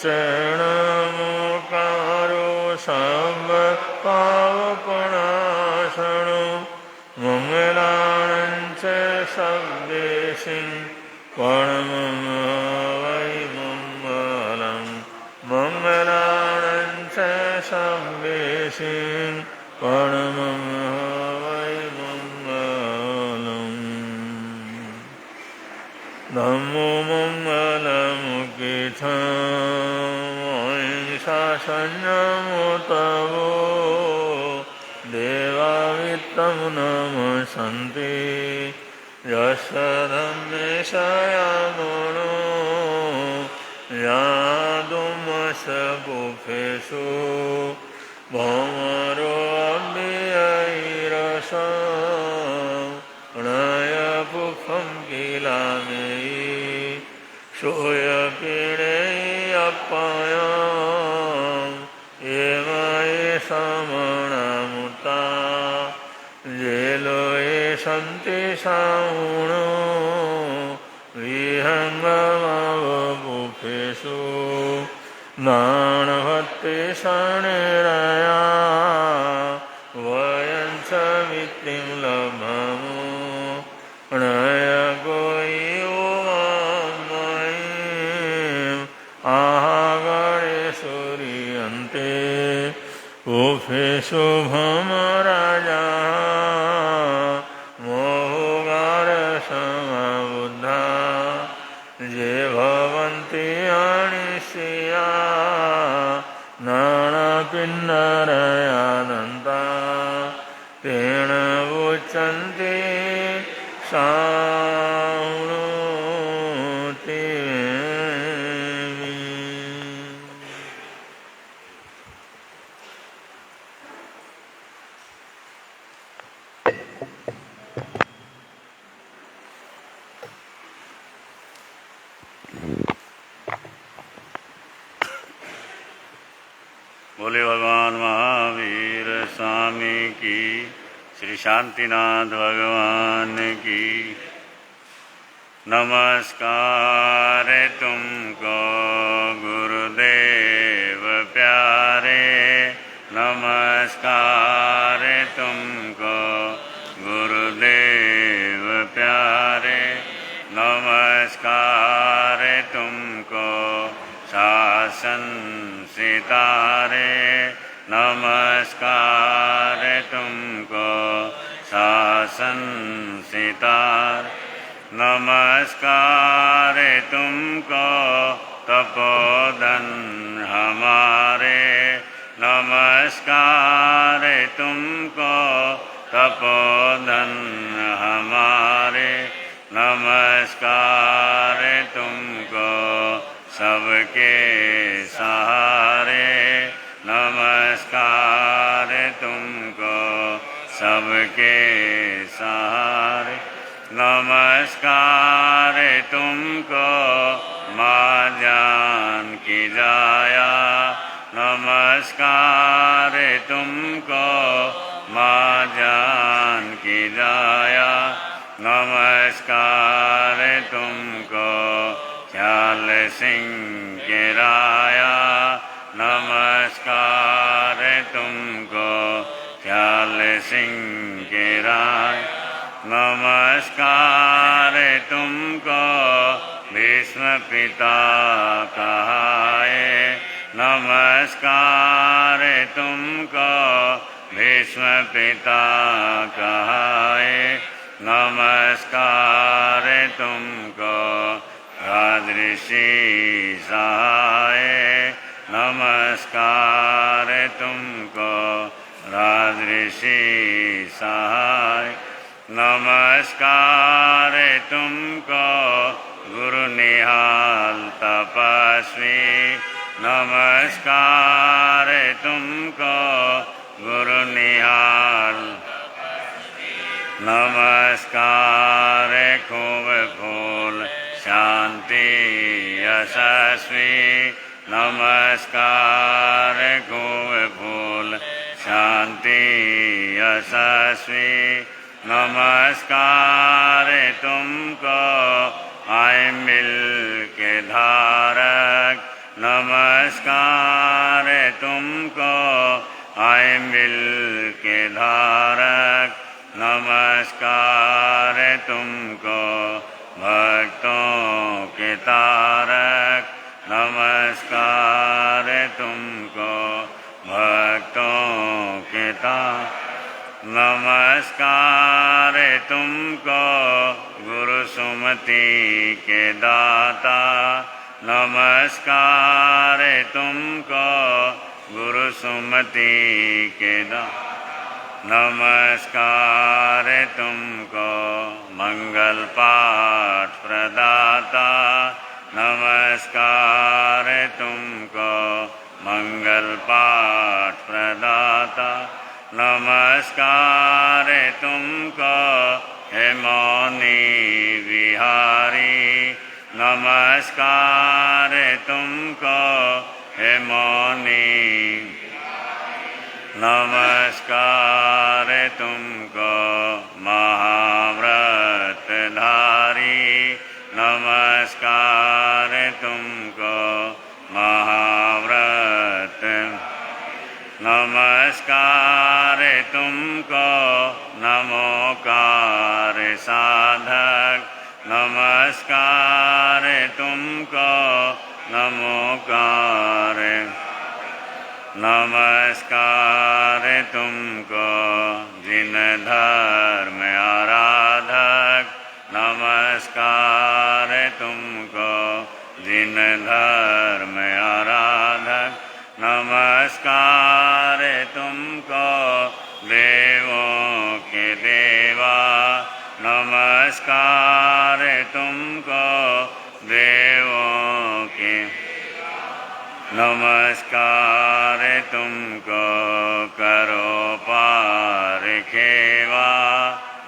चरणमुकारो सब पावपणासनो मंगलानंच सब्देशिं परमं वै मंगलं मंगलानंच सब्देशिं परमं वै मंगलं नमो मंगलमुखितं संयमोतवो देवावित्तं नमसन्ति यस्य धम्मेशयामनो यादुमशगुफेषु भौमरो अव्ययैरस नयपुफं किलामेयि सूयकिरणेयप्पयम् एमये समणमुता जेलोये सन्ति साहुणो विहङ्गमवपुफेषु नाणभत्ते शनिरया वयं च वित्तिं लभमो नयगोयो मयिम् आहगणेशुरियन्ते उफेषु भमराजा मोहगारसमबुद्धा ये भवन्ति अनिश्चिया नानापिण्डरयादन्ता तेन उच्यन्ते सावृति बोले भगवान महावीर स्वामी की, श्री शांतिनाथ भगवान की। नमस्कार तुमको गुरुदेव प्यारे, नमस्कार तुमको गुरुदेव प्यारे, नमस्कार तुमको शासन सितारे, नमस्कार तुमको शासन सितार, नमस्कार तुमको तपोधन हमारे, नमस्कार तुमको तपोधन हमारे, नमस्कार तुमको सबके सहारे, नमस्कार तुमको सबके सहारे, नमस्कार तुमको माँ जान की जाया, नमस्कार तुमको माँ जान की जाया, नमस्कार तुमको ख्याल सिंह के राया, नमस्कार तुमको ख्याल सिंह के राय, नमस्कार तुमको भीष्म पिता कहाए, नमस्कार तुमको भीष्म पिता कहाए, नमस्कार तुमको राजऋषि सहाय, नमस्कार तुमको राजऋषि सहाय, नमस्कार तुमको गुरु निहाल तपस्वी, नमस्कार तुमको गुरु निहाल, नमस्कार खूब फूल शांति यशस्वी, नमस्कार खूब फूल शांति यशस्वी, नमस्कार तुमको आए मिल के धारक, नमस्कार तुमको आए मिल के धारक, नमस्कार तुमको भक्तों के तारक, नमस्कार तुमको भक्तों के तारक, नमस्कार तुमको गुरु सुमति के दाता, नमस्कार तुमको गुरु सुमति के दाता, नमस्कार तुमको मंगल पाठ प्रदाता, नमस्कार तुमको मंगल पाठ प्रदाता, नमस्कार तुमको हे मौनी विहारी, नमस्कार तुमको हे मौनी, नमस्कार तुमको महाव्रतधारी, नमस्कार तुमको महाव्रत, नमस्कार तुमको नमोकार साधक, नमस्कार तुमको नमोकार, नमस्कार तुमको जिन धर्म आराधक, नमस्कार तुमको जिन धर्म आराधक, नमस्कार तुमको देवों के देवा, नमस्कार तुमको देवों के, नमस्कार तुमको करो पार खेवा,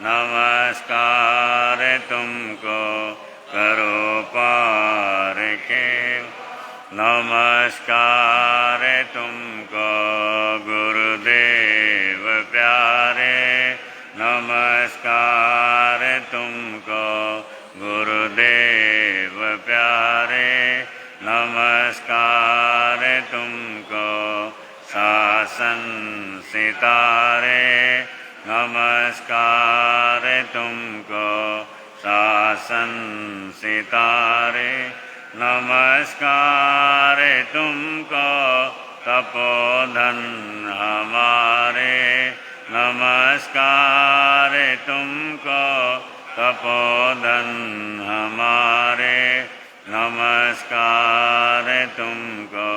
नमस्कार तुमको करो पार खेवा, नमस्कार तुमको गुरुदेव प्यारे, नमस्कार तुमको गुरुदेव प्यारे, नमस्कार तुमको शासन सितारे, नमस्कार तुमको शासन सितारे, नमस्कार तुमको तपोधन हमारे, नमस्कार तुमको तपोधन हमारे, नमस्कार तुमको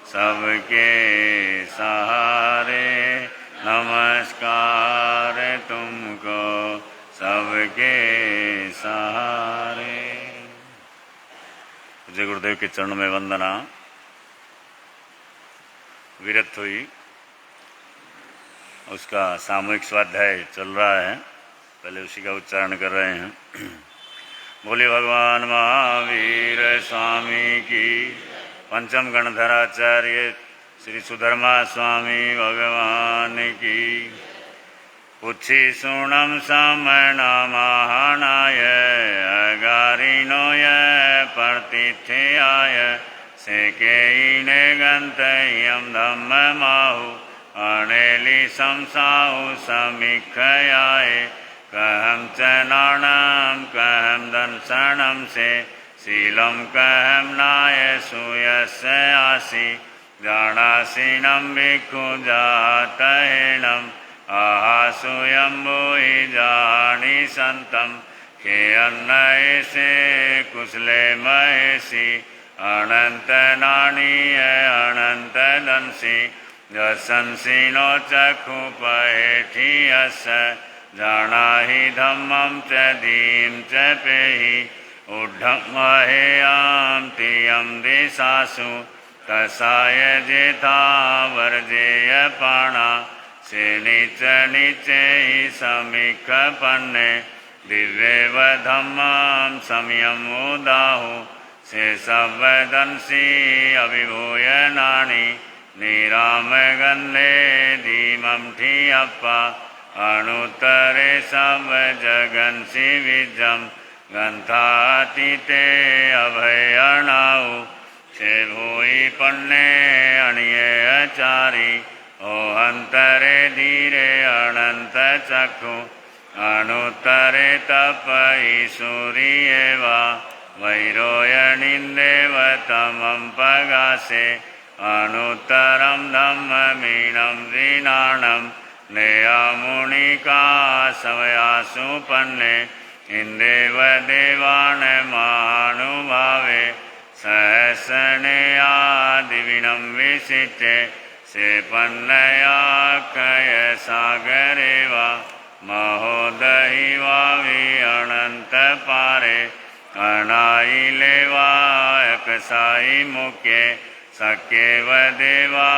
सबके सहारे, नमस्कार तुमको सबके सहारे। जय गुरुदेव के चरणों में वंदना। विरत हुई, उसका सामूहिक स्वाध्याय चल रहा है, पहले उसी का उच्चारण कर रहे हैं। बोले भगवान महावीर स्वामी की, पंचम गणधराचार्य श्री सुधर्मा स्वामी भगवान की। पुच्छी सुणम समणा महानाय, अगारिनो य प्रतिथ्याय, सेकेईने गंतय्यम धम्म माहु, अनेली समसाहु समीक्षयाय, कहम च नाणम कहम दंसनम से, शीलम कहम नाय सूयस्य आसि, जानासीनम भिक्षु जातहेनम, आहासूयम भूहि जानी संतम, के अन्नय से कुशले महेशी, अनंत नाणीय अनंत दंसी, जसंसिनो चक्षु पहेठी अस, जाना ही धम्मं च दीं च पेहि, ऊढं महेयां तियं दिशासु, तसाय जेथा वर्जेय पाणा, से नीच नीचे ही समीख पन्ने, दिव्येव धम्मं समयं उदाहु, से सवदंसी अभिभूय नानी, निराम गंधे धीमं ठियप्पा, अणुतरे सब जगन्सि विजम, गंथातीते अभयणाउ, से भूई पन्ने अणिये अचारी ओहंतरे धीरे अनंत चक्षु अनुत्तरे तपई सूर्येवा वैरोयणिन्देव तमं पगासे अनुत्तरं धम्ममीनं विनानं नेयामुनिका समयासु पन्ने इंदेव देवान् महानुभावे सहस्रनेया दिविनं विशिष्टे से पन्नया कय सागरे वा महोदहि वावि अनंत पारे अनाइले वा एकसाई मुखे सक्येव देवा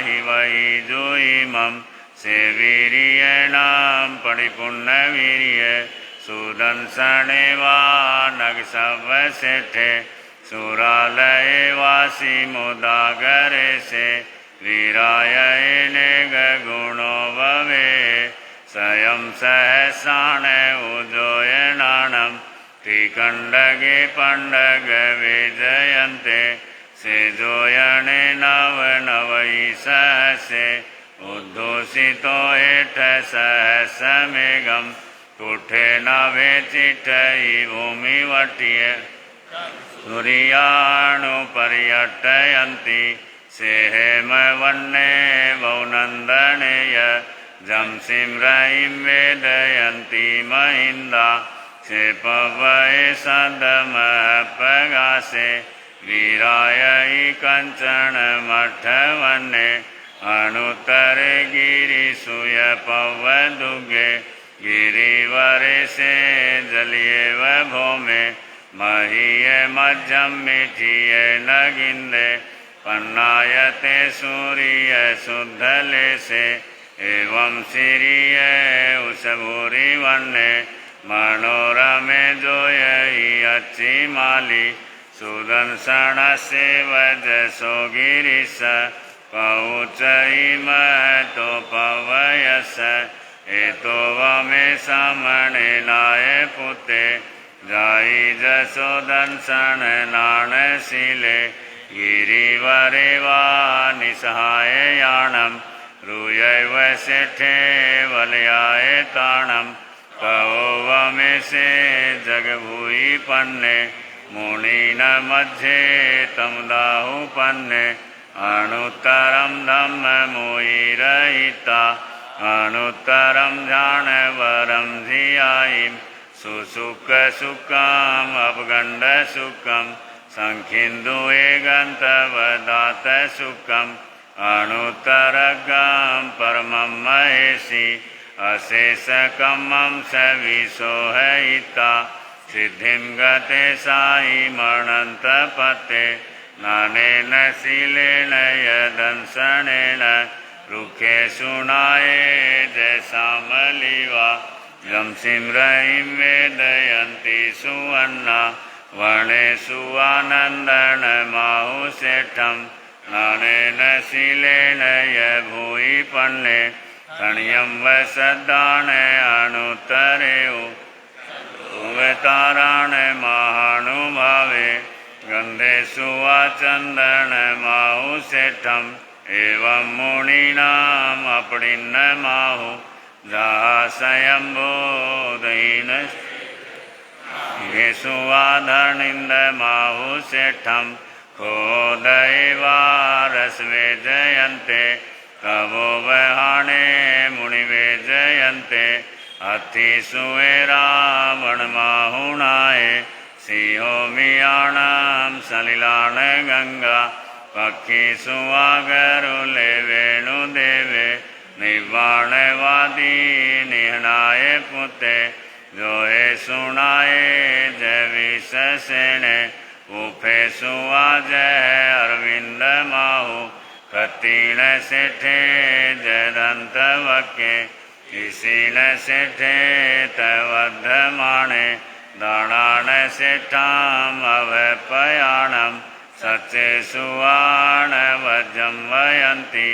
हि वै जुइमं से वीर्येणां परिपूर्णवीर्य सुदंसने वा नगसवसेठे सुरालये वासी मुदागरे से वीरायने गुणो भवे स्वयं सहसाण उजोयनानं त्रिकण्डगे पण्डग विजयन्ते से जोयणे नव नवै सहसे उद्धूषितो हेठ सहसमेघं तुठे नभे चिठ्ठयि भूमिवट्य सूर्याणुपर्यटयन्ति से हेमवन्ने वौनन्दनेय जंसिं रयिं वेदयन्ति महिन्दा से पवये सदमपगासे वीरायै कञ्चन मठवन्ने अनुत्तरे गिरिसूय पवदुगे गिरिवरे से जलियेव भौमे महीये मध्यम मिठिये नगिन्दे पन्नायते सूर्य शुद्धले से एवं सिरिय उसभूरि वन्ने मनोरमे जोयहि अच्छी माली सुदंसन से वजसो गिरिश पहुचई महतो पवयस एतो वमे सामने नाय पुते जाई जसो दंसन नानशीले गिरिवरे वा निसहाय याणं रूयैव सेठे वलयाय ताणं कहो वमे से जगभूयि पन्ने मुनिन मध्ये तमुदाहु पन्ने अनुत्तरं धम्ममुयिरहिता अनुत्तरं जानवरं धियायि सुसुख सुखम् अपगण्ड सुखं संखिन्दुये गन्तवदात सुखम् अनुत्तरगं परमं महेशि अशेषकमं सविशोहयिता सिद्धिं गते साई मणन्तपते नानेन शीलेन यदंसनेन रुखे सुनाये जयसामलिवा जंसिं रयिं वेदयन्ति सुवर्णा वर्णेषु आनन्दनमाहुषेठं नानेन शीलेन यभूयि पन्ने कण्यं वसदान अनुत्तरेउ उवताराण महानुभावे गन्धेषु चन्दनमाहुषेठम् एवं मुनीनाम् अपरिन्नमाहु दासयम्बोधीन येषु आधनिन्दमाहुषेठं खोदैवारस्वे जयन्ते कवो वहाणे मुनिवे जयन्ते अतिसुवे रावणमाहुणाय सिंहो मियाणां सलिलान गंगा पक्षिषु आगरुले वेणुदेवे निर्वाणवादी निहनाय पुते जोहे सुनाय जविशसेने उफे सुवाजय अरविंद माहु कतीण सेठे जयदंत वके इसीण सेठे तवद्धमाणे दाणान सेठाम अवपयाणम सचे सुवाण वज्रम वयंती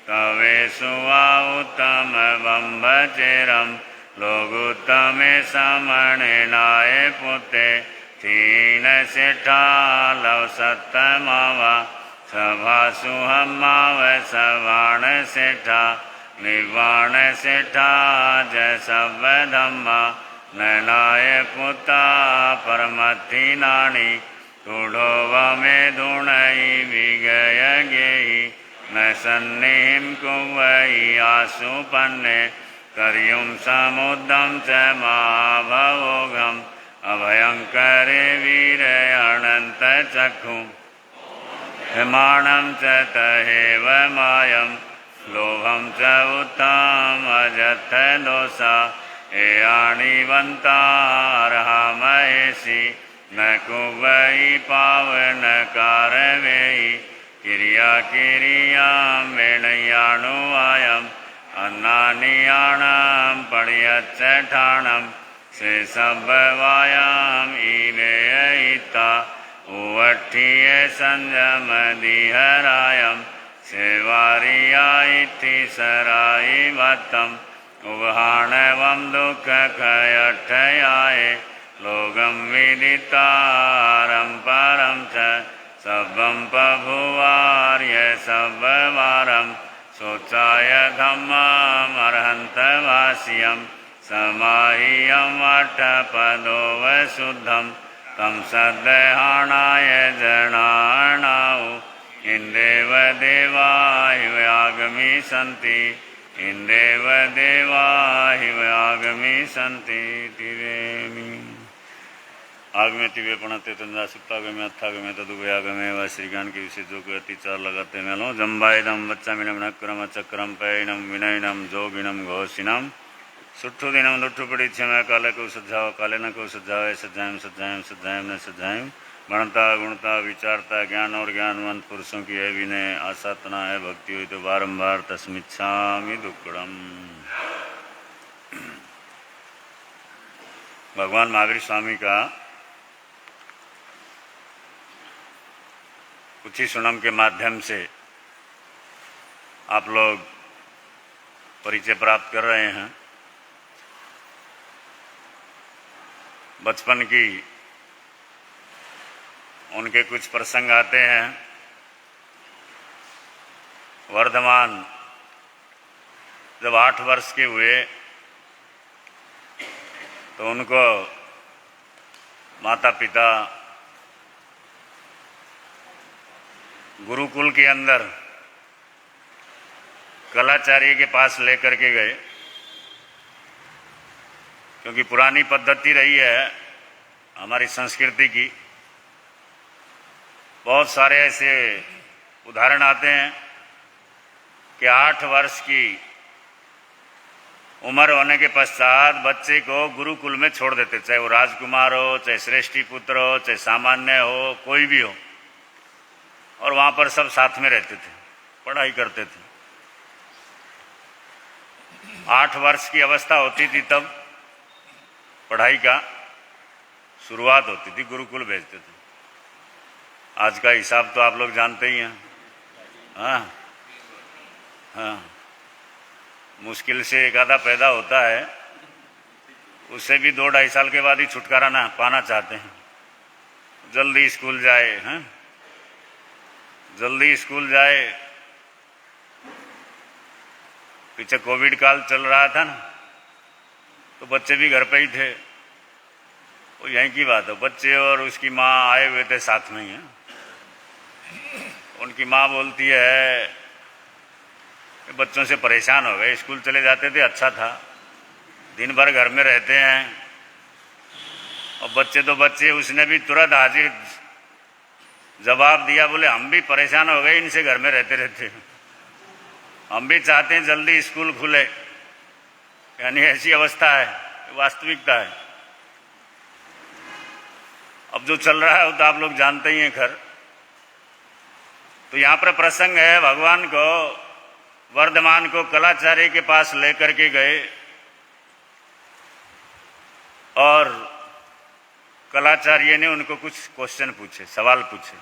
कवे सुवा उत्तम बंभचेरम लोगुत्तमे समणे नाय पुते तीन सेठा लव सत्तमावा सभासु हमाव सवाण सेठा निर्वाण सेठा जय सब धम्मा नैनाय पुता परमथि नाणी तुढ़ो वमे धुणई विगय गेहि न सन्निहिं कुवई आसु पन्ने करियुं समुद्रं च महाभवोघम् अभयंकरे वीर अनंत चक्षु हिमाणं च तहेव मायं लोभं च उत्तम अजथ दोषा एयाणिवन्ता अर्हा महेशि न कुवई पावन कारवेयि किरिया किरियां वेणयाणुवायम् अन्नानियाणं पण्यच्चठाणं से सबवायाम ईवेयिता उवट्ठिये संयम दिहरायम सेवारियाइति सराई वत्तम उवहाणवं दुःख खयठयाय लोगम विदितारं परं च सबं पभुवार्य सबवारं सोचाय धम्मम् अर्हन्तवास्यम् समाहियं अट्ठपदो वसुद्धं तं सद्देहाणाय जनाणाौ इन्देव देवा हिवागमी सन्ति इन्देव देवा हिवागमी सन्ति तिवेमि आगमे तिवे पणते तंदा सुप्तागमे अथागमे तदुभयागमे व श्रीगान के विषय जो गति चार लगाते मेलो जम्बाइदम बच्चा मिलम नक्रम चक्रम पैनम विनयनम जोगिनम घोषिनम सुठ्ठु दिनम दुठ्ठु पड़ी क्षमा काले को सज्जाओ काले न को सज्जाओ सज्जाएं सज्जाएं सज्जाएं न सज्जाएं गणता गुणता विचारता ज्ञान और ज्ञानवंत पुरुषों की है विनय आसातना है भक्ति हुई तो बारंबार तस्मिच्छामि दुक्कड़म। भगवान महावीर स्वामी का कुछ ही सुनम के माध्यम से आप लोग परिचय प्राप्त कर रहे हैं। बचपन की उनके कुछ प्रसंग आते हैं। वर्धमान जब 8 वर्ष के हुए तो उनको माता पिता गुरुकुल के अंदर कलाचार्य के पास लेकर के गए, क्योंकि पुरानी पद्धति रही है हमारी संस्कृति की। बहुत सारे ऐसे उदाहरण आते हैं कि 8 वर्ष की उम्र होने के पश्चात बच्चे को गुरुकुल में छोड़ देते, चाहे वो राजकुमार हो, चाहे श्रेष्ठी पुत्र हो, चाहे सामान्य हो, कोई भी हो, और वहाँ पर सब साथ में रहते थे, पढ़ाई करते थे। 8 वर्ष की अवस्था होती थी तब पढ़ाई का शुरुआत होती थी, गुरुकुल भेजते थे। आज का हिसाब तो आप लोग जानते ही हैं। हाँ हाँ, मुश्किल से एक आधा पैदा होता है, उससे भी 2-2.5 साल के बाद ही छुटकारा ना पाना चाहते हैं। जल्दी स्कूल जाए, हाँ जल्दी स्कूल जाए। पीछे कोविड काल चल रहा था ना, तो बच्चे भी घर पे ही थे। वो यहीं की बात है, बच्चे और उसकी माँ आए हुए थे साथ में ही। उनकी माँ बोलती है कि बच्चों से परेशान हो गए, स्कूल चले जाते थे अच्छा था, दिन भर घर में रहते हैं, और बच्चे तो बच्चे। उसने भी तुरंत हाजिर जवाब दिया, बोले हम भी परेशान हो गए इनसे घर में रहते रहते, हम भी चाहते हैं जल्दी स्कूल खुले। यानी ऐसी अवस्था है, वास्तविकता है। अब जो चल रहा है वो तो आप लोग जानते ही हैं खैर। तो यहाँ पर प्रसंग है, भगवान को वर्धमान को कलाचार्य के पास लेकर के गए और कलाचार्य ने उनको कुछ क्वेश्चन पूछे, सवाल पूछे।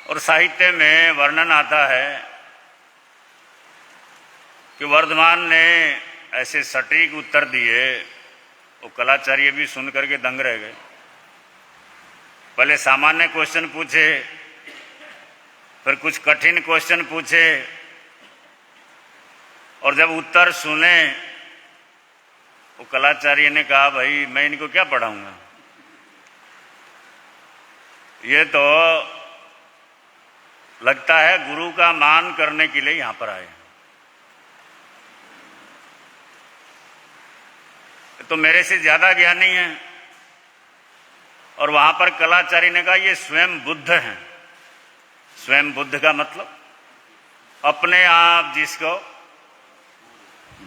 और साहित्य में वर्णन आता है कि वर्धमान ने ऐसे सटीक उत्तर दिए वो कलाचार्य भी सुन करके दंग रह गए। पहले सामान्य क्वेश्चन पूछे, फिर कुछ कठिन क्वेश्चन पूछे, और जब उत्तर सुने वो कलाचार्य ने कहा, भाई मैं इनको क्या पढ़ाऊंगा, ये तो लगता है गुरु का मान करने के लिए यहां पर आए, तो मेरे से ज्यादा ज्ञानी है। और वहां पर कलाचार्य ने कहा, ये स्वयं बुद्ध हैं। स्वयं बुद्ध का मतलब अपने आप जिसको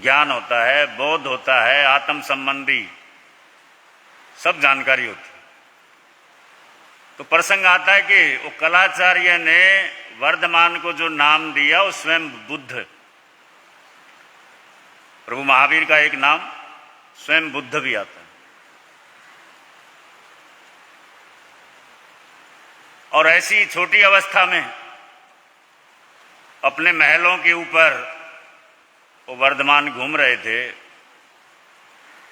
ज्ञान होता है, बोध होता है, आत्म संबंधी सब जानकारी होती है। तो प्रसंग आता है कि वो कलाचार्य ने वर्धमान को जो नाम दिया वो स्वयं बुद्ध, प्रभु महावीर का एक नाम स्वयं बुद्ध भी आता है। और ऐसी छोटी अवस्था में अपने महलों के ऊपर वो वर्धमान घूम रहे थे।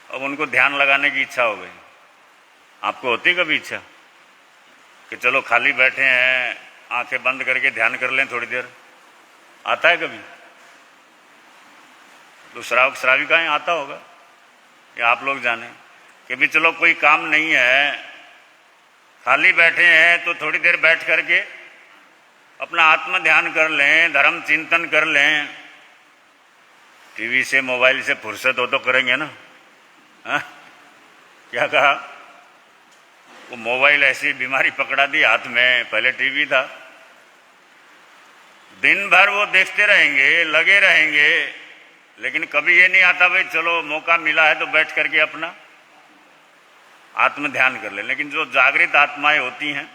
अब उनको ध्यान लगाने की इच्छा हो गई। आपको होती कभी इच्छा कि चलो खाली बैठे हैं, आंखें बंद करके ध्यान कर लें थोड़ी देर? आता है कभी? तो श्राविकाएं आता होगा, या आप लोग जाने कि भी चलो कोई काम नहीं है, खाली बैठे हैं तो थोड़ी देर बैठ करके अपना आत्म ध्यान कर लें, धर्म चिंतन कर लें। टीवी से मोबाइल से फुर्सत हो तो करेंगे ना? हा? क्या कहा? वो मोबाइल ऐसी बीमारी पकड़ा दी हाथ में, पहले टीवी था। दिन भर वो देखते रहेंगे, लगे रहेंगे, लेकिन कभी ये नहीं आता भाई चलो मौका मिला है तो बैठ करके अपना आत्म ध्यान कर ले। लेकिन जो जागृत आत्माएं होती हैं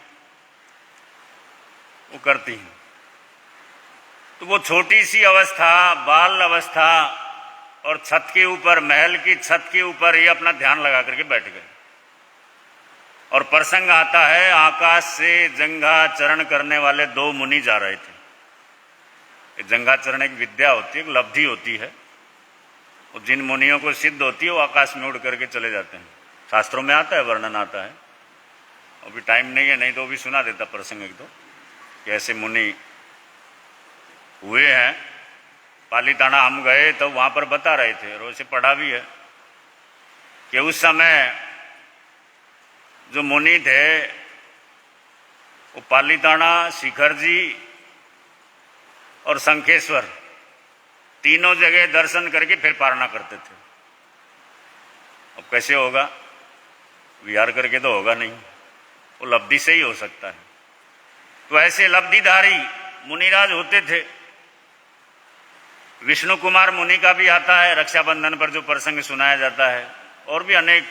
वो करती हैं। तो वो छोटी सी अवस्था, बाल अवस्था, और छत के ऊपर, महल की छत के ऊपर ही अपना ध्यान लगा करके बैठ गए। और प्रसंग आता है, आकाश से जंघाचरण करने वाले दो मुनि जा रहे थे। जंघाचरण एक विद्या होती है, एक लब्धि होती है, जिन मुनियों को सिद्ध होती है वो आकाश में उड़ करके चले जाते हैं। शास्त्रों में आता है, वर्णन आता है। अभी टाइम नहीं है, नहीं तो भी सुना देता प्रसंग एक दो कि ऐसे मुनि हुए हैं। पालीताना हम गए तो वहां पर बता रहे थे, और उसे पढ़ा भी है कि उस समय जो मुनि थे वो पालीताना, शिखर जी और शंखेश्वर तीनों जगह दर्शन करके फिर पारणा करते थे। अब कैसे होगा? विहार करके तो होगा नहीं, वो लब्धि से ही हो सकता है। तो ऐसे लब्धिधारी मुनिराज होते थे। विष्णु कुमार मुनि का भी आता है, रक्षाबंधन पर जो प्रसंग सुनाया जाता है, और भी अनेक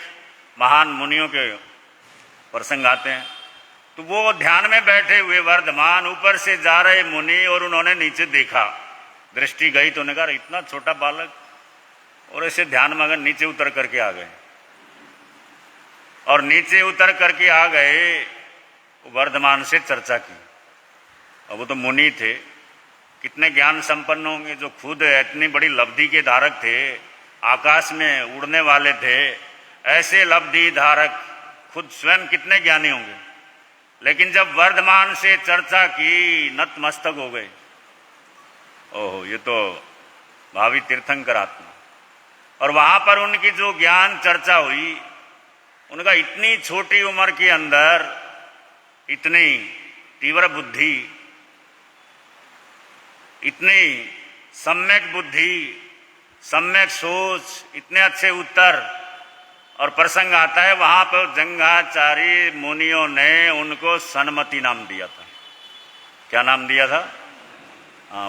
महान मुनियों के प्रसंग आते हैं। तो वो ध्यान में बैठे हुए वर्धमान, ऊपर से जा रहे मुनि, और उन्होंने नीचे देखा, दृष्टि गई तो उन्होंने कहा इतना छोटा बालक, और ऐसे ध्यान मगन नीचे उतर करके आ गए। और नीचे उतर करके आ गए, वर्धमान से चर्चा की। अब वो तो मुनि थे, कितने ज्ञान संपन्न होंगे, जो खुद इतनी बड़ी लब्धि के धारक थे, आकाश में उड़ने वाले थे। ऐसे लब्धि धारक खुद स्वयं कितने ज्ञानी होंगे। लेकिन जब वर्धमान से चर्चा की, नतमस्तक हो गए। ओहो, ये तो भावी तीर्थंकर आत्मा। और वहां पर उनकी जो ज्ञान चर्चा हुई, उनका इतनी छोटी उम्र के अंदर इतनी तीव्र बुद्धि, इतनी सम्यक बुद्धि, सम्यक सोच, इतने अच्छे उत्तर। और प्रसंग आता है वहां पर जंघाचारी मुनियों ने उनको सन्मति नाम दिया था। क्या नाम दिया था?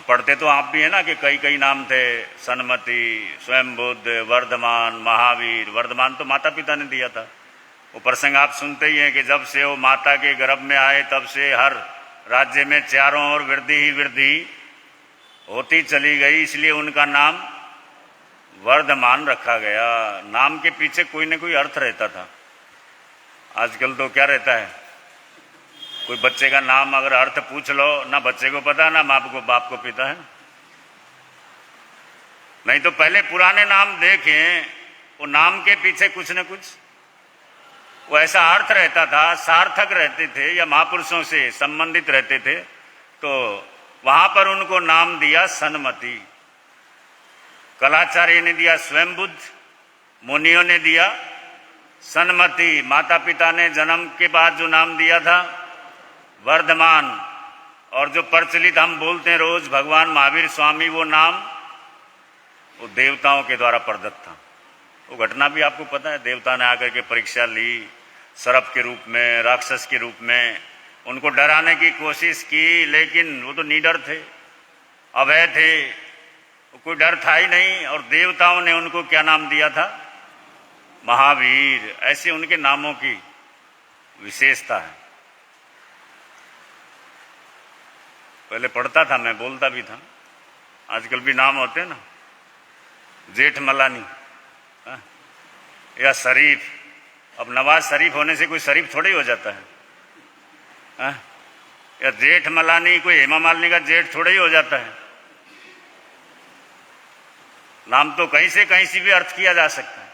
पढ़ते तो आप भी है ना कि कई कई नाम थे, सन्मति, स्वयं बुद्ध, वर्धमान, महावीर। वर्धमान तो माता पिता ने दिया था। वो प्रसंग आप सुनते ही हैं कि जब से वो माता के गर्भ में आए तब से हर राज्य में चारों ओर वृद्धि ही वृद्धि होती चली गई, इसलिए उनका नाम वर्धमान रखा गया। नाम के पीछे कोई न कोई अर्थ रहता था। आजकल तो क्या रहता है, कोई बच्चे का नाम अगर अर्थ पूछ लो, ना बच्चे को पता, ना बाप को पता है। नहीं तो पहले पुराने नाम देखें, वो नाम के पीछे कुछ न कुछ वो ऐसा अर्थ रहता था, सार्थक रहते थे या महापुरुषों से संबंधित रहते थे, तो वहां पर उनको नाम दिया सन्मति। कलाचार्य ने दिया स्वयं बुद्ध, मुनियों ने दिया सन्मति, माता पिता ने जन्म के बाद जो नाम दिया था वर्धमान, और जो प्रचलित हम बोलते हैं रोज भगवान महावीर स्वामी, वो नाम वो देवताओं के द्वारा प्रदत्त था। वो घटना भी आपको पता है, देवता ने आकर के परीक्षा ली, सर्प के रूप में, राक्षस के रूप में, उनको डराने की कोशिश की, लेकिन वो तो निडर थे, अभय थे, कोई डर था ही नहीं। और देवताओं ने उनको क्या नाम दिया था? महावीर। ऐसे उनके नामों की विशेषता है। पहले पढ़ता था मैं, बोलता भी था, आजकल भी नाम होते हैं ना, जेठमलानी या शरीफ। अब नवाज शरीफ होने से कोई शरीफ थोड़ा ही हो जाता है, या जेठमलानी, कोई हेमा मालिनी का जेठ थोड़ा ही हो जाता है। नाम तो कहीं से भी अर्थ किया जा सकता है।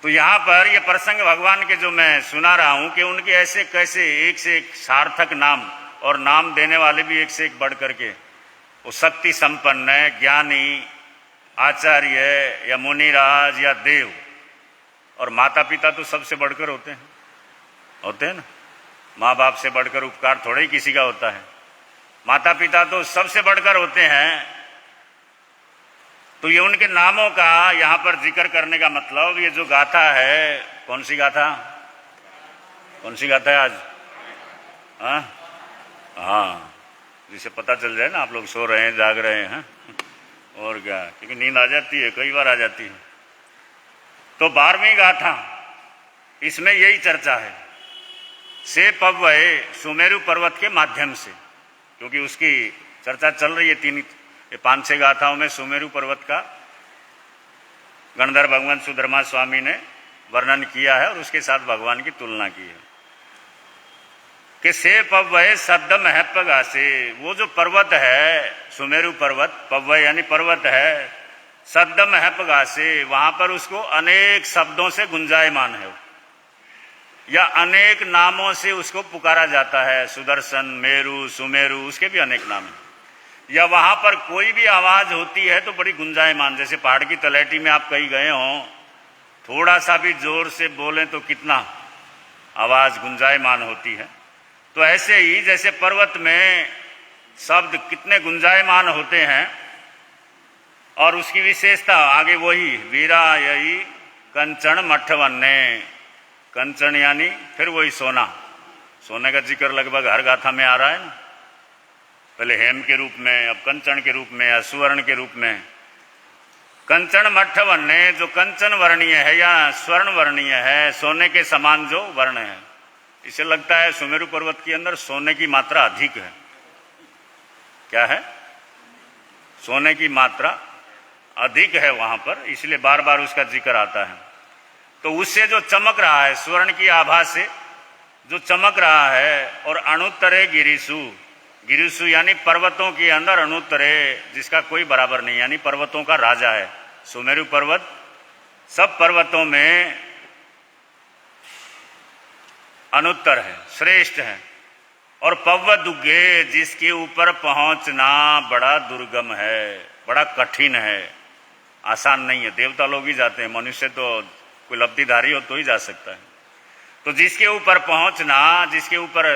तो यहां पर ये प्रसंग भगवान के जो मैं सुना रहा हूं कि उनके ऐसे कैसे एक से एक सार्थक नाम, और नाम देने वाले भी एक से एक बढ़ करके, वो शक्ति संपन्न है, ज्ञानी, आचार्य या मुनिराज या देव। और माता पिता तो सबसे बढ़कर होते हैं ना, माँ बाप से बढ़कर उपकार थोड़ा ही किसी का होता है। माता पिता तो सबसे बढ़कर होते हैं। तो ये उनके नामों का यहाँ पर जिक्र करने का मतलब, ये जो गाथा है, कौन सी गाथा है आज? हाँ, जिसे पता चल जाए ना आप लोग सो रहे हैं, जाग रहे हैं, और क्या, क्योंकि नींद आ जाती है, कई बार आ जाती है। तो 12वीं गाथा, इसमें यही चर्चा है, से पव्वये, सुमेरु पर्वत के माध्यम से, क्योंकि उसकी चर्चा चल रही है। 5-6 गाथाओं में सुमेरु पर्वत का गणधर भगवान सुधर्मा स्वामी ने वर्णन किया है और उसके साथ भगवान की तुलना की है कि से पव्वये सद्दम है पगा से, वो जो पर्वत है सुमेरु पर्वत, पव्वय यानी पर्वत है, सद्दम है पगा से, वहां पर उसको अनेक शब्दों से गुंजायमान है, या अनेक नामों से उसको पुकारा जाता है। सुदर्शन, मेरु, सुमेरु, उसके भी अनेक नाम हैं। या वहां पर कोई भी आवाज होती है तो बड़ी गुंजायमान, जैसे पहाड़ की तलहटी में आप कहीं गए हों, थोड़ा सा भी जोर से बोलें तो कितना आवाज गुंजायमान होती है। तो ऐसे ही जैसे पर्वत में शब्द कितने गुंजायमान होते हैं, और उसकी विशेषता आगे वही, वीरा यही कंचन मठवन्ने, कंचन यानी फिर वही सोना, सोने का जिक्र लगभग हर गाथा में आ रहा है ना, पहले हेम के रूप में, अब कंचन के रूप में, या सुवर्ण के रूप में। कंचन मठवन्ने, जो कंचन वर्णीय है या स्वर्ण वर्णीय है, सोने के समान जो वर्ण है। इसे लगता है सुमेरु पर्वत के अंदर सोने की मात्रा अधिक है। क्या है? सोने की मात्रा अधिक है वहां पर, इसलिए बार बार उसका जिक्र आता है। तो उससे जो चमक रहा है, स्वर्ण की आभा से जो चमक रहा है, और अणुत्तरे गिरिशु, गिरिशु यानी पर्वतों के अंदर अणुत्तरे, जिसका कोई बराबर नहीं, यानी पर्वतों का राजा है सुमेरु पर्वत, सब पर्वतों में अनुत्तर है, श्रेष्ठ है। और पव्व दुग्गे, जिसके ऊपर पहुंचना बड़ा दुर्गम है, बड़ा कठिन है, आसान नहीं है। देवता लोग ही जाते हैं, मनुष्य तो कोई लब्धिधारी हो तो ही जा सकता है। तो जिसके ऊपर पहुंचना, जिसके ऊपर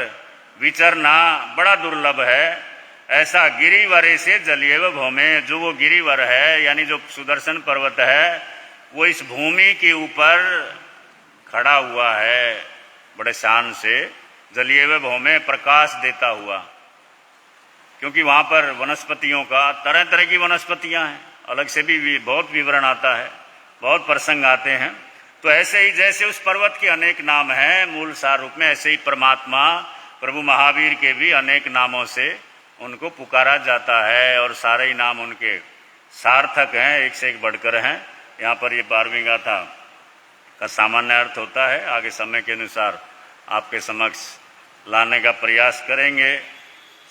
विचरना बड़ा दुर्लभ है, ऐसा गिरिवरे से जलिएव भूमि, जो वो गिरिवर है यानी जो सुदर्शन पर्वत है, वो इस भूमि के ऊपर खड़ा हुआ है बड़े शान से, जलिएव भूमि, प्रकाश देता हुआ। क्योंकि वहां पर वनस्पतियों का, तरह तरह की वनस्पतियां हैं, अलग से भी बहुत विवरण आता है, बहुत प्रसंग आते हैं। तो ऐसे ही जैसे उस पर्वत के अनेक नाम हैं मूल सार रूप में, ऐसे ही परमात्मा प्रभु महावीर के भी अनेक नामों से उनको पुकारा जाता है, और सारे ही नाम उनके सार्थक हैं, एक से एक बढ़कर हैं। यहाँ पर ये 12वीं गाथा का सामान्य अर्थ होता है, आगे समय के अनुसार आपके समक्ष लाने का प्रयास करेंगे।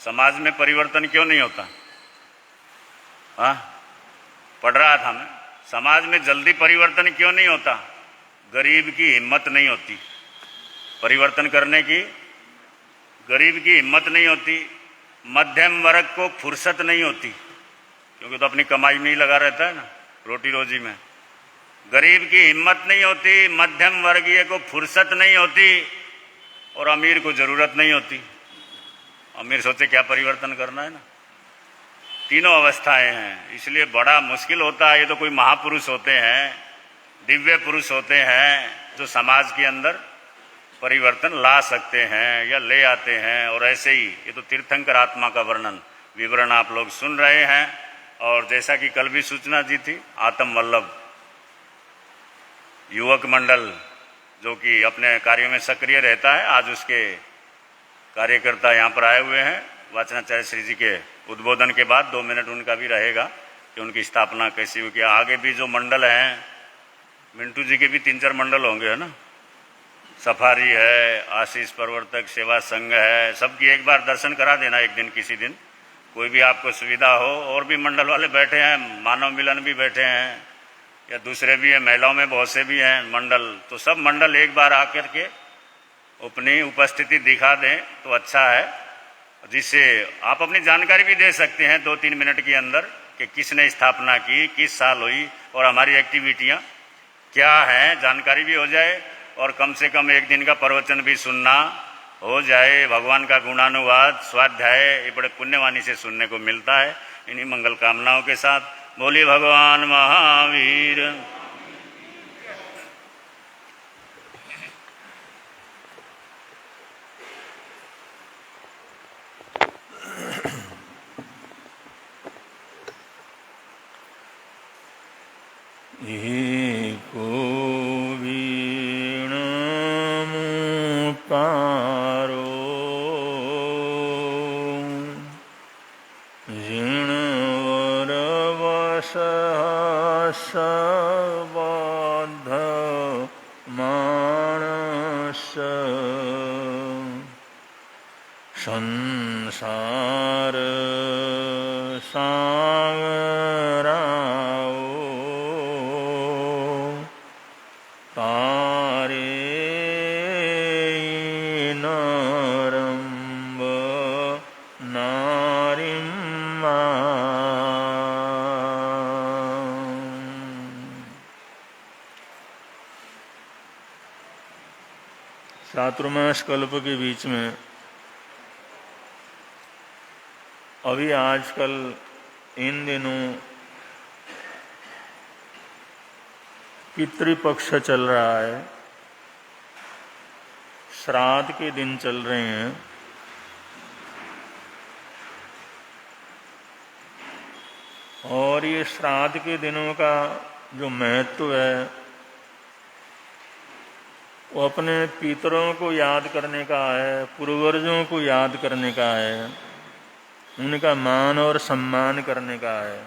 समाज में परिवर्तन क्यों नहीं होता? हाँ, पढ़ रहा था मैं, समाज में जल्दी परिवर्तन क्यों नहीं होता? गरीब की हिम्मत नहीं होती परिवर्तन करने की, गरीब की हिम्मत नहीं होती, मध्यम वर्ग को फुर्सत नहीं होती, क्योंकि तो अपनी कमाई में ही लगा रहता है ना, रोटी रोजी में। गरीब की हिम्मत नहीं होती, मध्यम वर्गीय को फुर्सत नहीं होती, और अमीर को जरूरत नहीं होती। अमीर सोचे क्या परिवर्तन करना है ना। तीनों अवस्थाएं हैं, इसलिए बड़ा मुश्किल होता है। ये तो कोई महापुरुष होते हैं, दिव्य पुरुष होते हैं, जो समाज के अंदर परिवर्तन ला सकते हैं या ले आते हैं। और ऐसे ही ये तो तीर्थंकर आत्मा का विवरण आप लोग सुन रहे हैं। और जैसा कि कल भी सूचना दी थी, आत्म वल्लभ युवक मंडल जो कि अपने कार्यों में सक्रिय रहता है, आज उसके कार्यकर्ता यहाँ पर आए हुए हैं। वाचनाचार्य श्री जी के उद्बोधन के बाद 2 मिनट उनका भी रहेगा कि उनकी स्थापना कैसी हुई। आगे भी जो मंडल हैं, मिंटू जी के भी 3-4 मंडल होंगे, है ना। सफारी है, आशीष प्रवर्तक सेवा संघ है, सबकी एक बार दर्शन करा देना एक दिन, किसी दिन कोई भी आपको सुविधा हो। और भी मंडल वाले बैठे हैं, मानव मिलन भी बैठे हैं, या दूसरे भी हैं, महिलाओं में बहुत से भी हैं मंडल। तो सब मंडल एक बार आकर के अपनी उपस्थिति दिखा दें तो अच्छा है, जिससे आप अपनी जानकारी भी दे सकते हैं 2-3 मिनट के अंदर कि किसने स्थापना की, किस साल हुई, और हमारी एक्टिविटियां क्या हैं, जानकारी भी हो जाए। और कम से कम एक दिन का प्रवचन भी सुनना हो जाए। भगवान का गुणानुवाद स्वाध्याय ये बड़े पुण्यवाणी से सुनने को मिलता है। इन्हीं मंगल कामनाओं के साथ बोलिए भगवान महावीर। एको वीणामुपारो जीर्णवरवसबद्ध मानस संसार सागराओ तारे नरम्ब नारिम्मा। चातुर्मास कल्प के बीच में अभी आजकल इन दिनों पितृपक्ष चल रहा है, श्राद्ध के दिन चल रहे हैं। और ये श्राद्ध के दिनों का जो महत्व है वो अपने पितरों को याद करने का है, पूर्वजों को याद करने का है, उनका मान और सम्मान करने का है।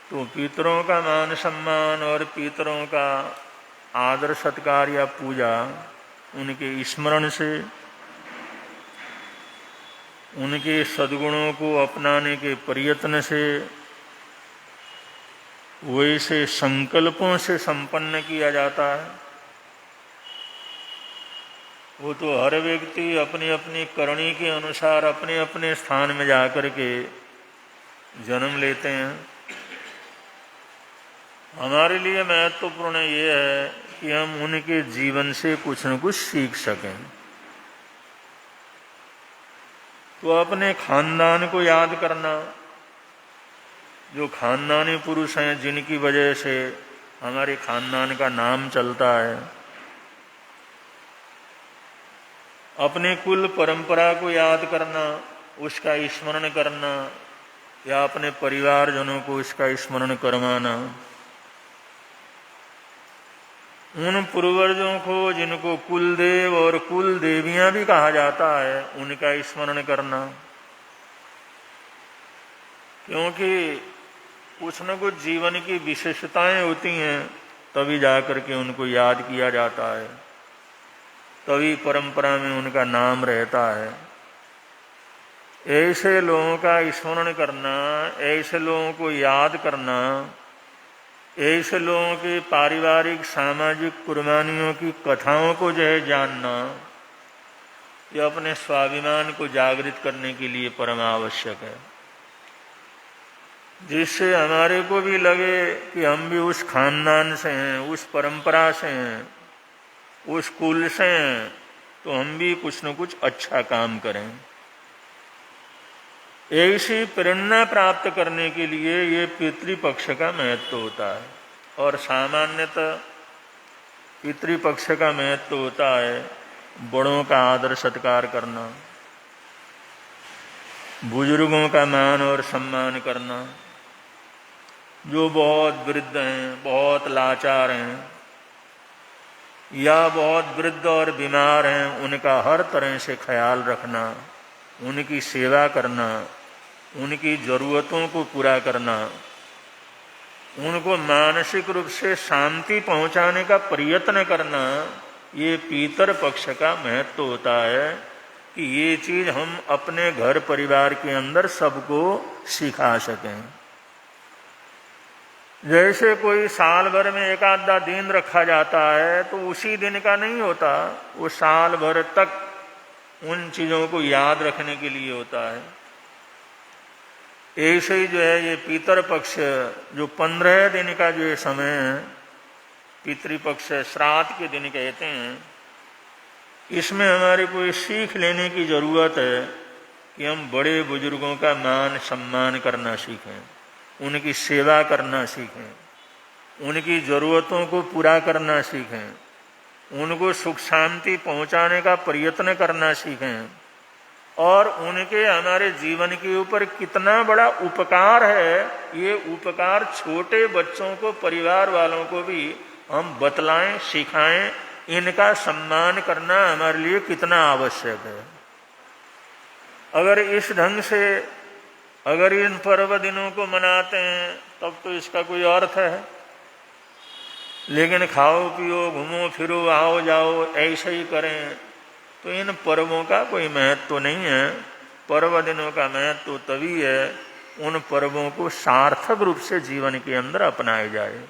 तो पितरों का मान सम्मान और पितरों का आदर सत्कार या पूजा उनके स्मरण से, उनके सद्गुणों को अपनाने के प्रयत्न से, वैसे संकल्पों से संपन्न किया जाता है। वो तो हर व्यक्ति अपनी अपनी करनी के अनुसार अपने अपने स्थान में जाकर के जन्म लेते हैं। हमारे लिए महत्वपूर्ण ये है कि हम उनके जीवन से कुछ न कुछ सीख सकें। तो अपने खानदान को याद करना, जो खानदानी पुरुष हैं जिनकी वजह से हमारे खानदान का नाम चलता है, अपने कुल परंपरा को याद करना, उसका स्मरण करना, या अपने परिवारजनों को उसका स्मरण करवाना। उन पूर्वजों को जिनको कुलदेव और कुल देवियां भी कहा जाता है, उनका स्मरण करना, क्योंकि कुछ न कुछ जीवन की विशेषताएं होती हैं, तभी जाकर के उनको याद किया जाता है, तभी परंपरा में उनका नाम रहता है। ऐसे लोगों का स्मरण करना, ऐसे लोगों को याद करना, ऐसे लोगों की पारिवारिक सामाजिक कुर्बानियों की कथाओं को जो है जानना, ये अपने स्वाभिमान को जागृत करने के लिए परम आवश्यक है, जिससे हमारे को भी लगे कि हम भी उस खानदान से हैं, उस परंपरा से हैं, उस कुल से हैं, तो हम भी कुछ न कुछ अच्छा काम करें। ऐसी प्रेरणा प्राप्त करने के लिए ये पितृपक्ष का महत्व होता है। और सामान्यतः पितृपक्ष का महत्व होता है बड़ों का आदर सत्कार करना, बुजुर्गों का मान और सम्मान करना, जो बहुत वृद्ध हैं, बहुत लाचार हैं या बहुत वृद्ध और बीमार हैं, उनका हर तरह से ख्याल रखना, उनकी सेवा करना, उनकी ज़रूरतों को पूरा करना, उनको मानसिक रूप से शांति पहुंचाने का प्रयत्न करना, ये पितर पक्ष का महत्व होता है कि ये चीज़ हम अपने घर परिवार के अंदर सबको सिखा सकें। जैसे कोई साल भर में एक आधा दिन रखा जाता है तो उसी दिन का नहीं होता, वो साल भर तक उन चीज़ों को याद रखने के लिए होता है। ऐसे ही जो है ये पितर पक्ष जो 15 दिन का जो ये समय है, पितृपक्ष श्राद्ध के दिन कहते हैं, इसमें हमारे को ये सीख लेने की ज़रूरत है कि हम बड़े बुजुर्गों का मान सम्मान करना सीखें, उनकी सेवा करना सीखें, उनकी ज़रूरतों को पूरा करना सीखें, उनको सुख शांति पहुंचाने का प्रयत्न करना सीखें, और उनके हमारे जीवन के ऊपर कितना बड़ा उपकार है, ये उपकार छोटे बच्चों को, परिवार वालों को भी हम बतलाएं, सिखाएं, इनका सम्मान करना हमारे लिए कितना आवश्यक है। अगर इस ढंग से अगर इन पर्व दिनों को मनाते हैं तब तो इसका कोई अर्थ है, लेकिन खाओ पियो घूमो फिरो आओ जाओ ऐसे ही करें तो इन पर्वों का कोई महत्व नहीं है। पर्व दिनों का महत्व तभी है उन पर्वों को सार्थक रूप से जीवन के अंदर अपनाया जाए।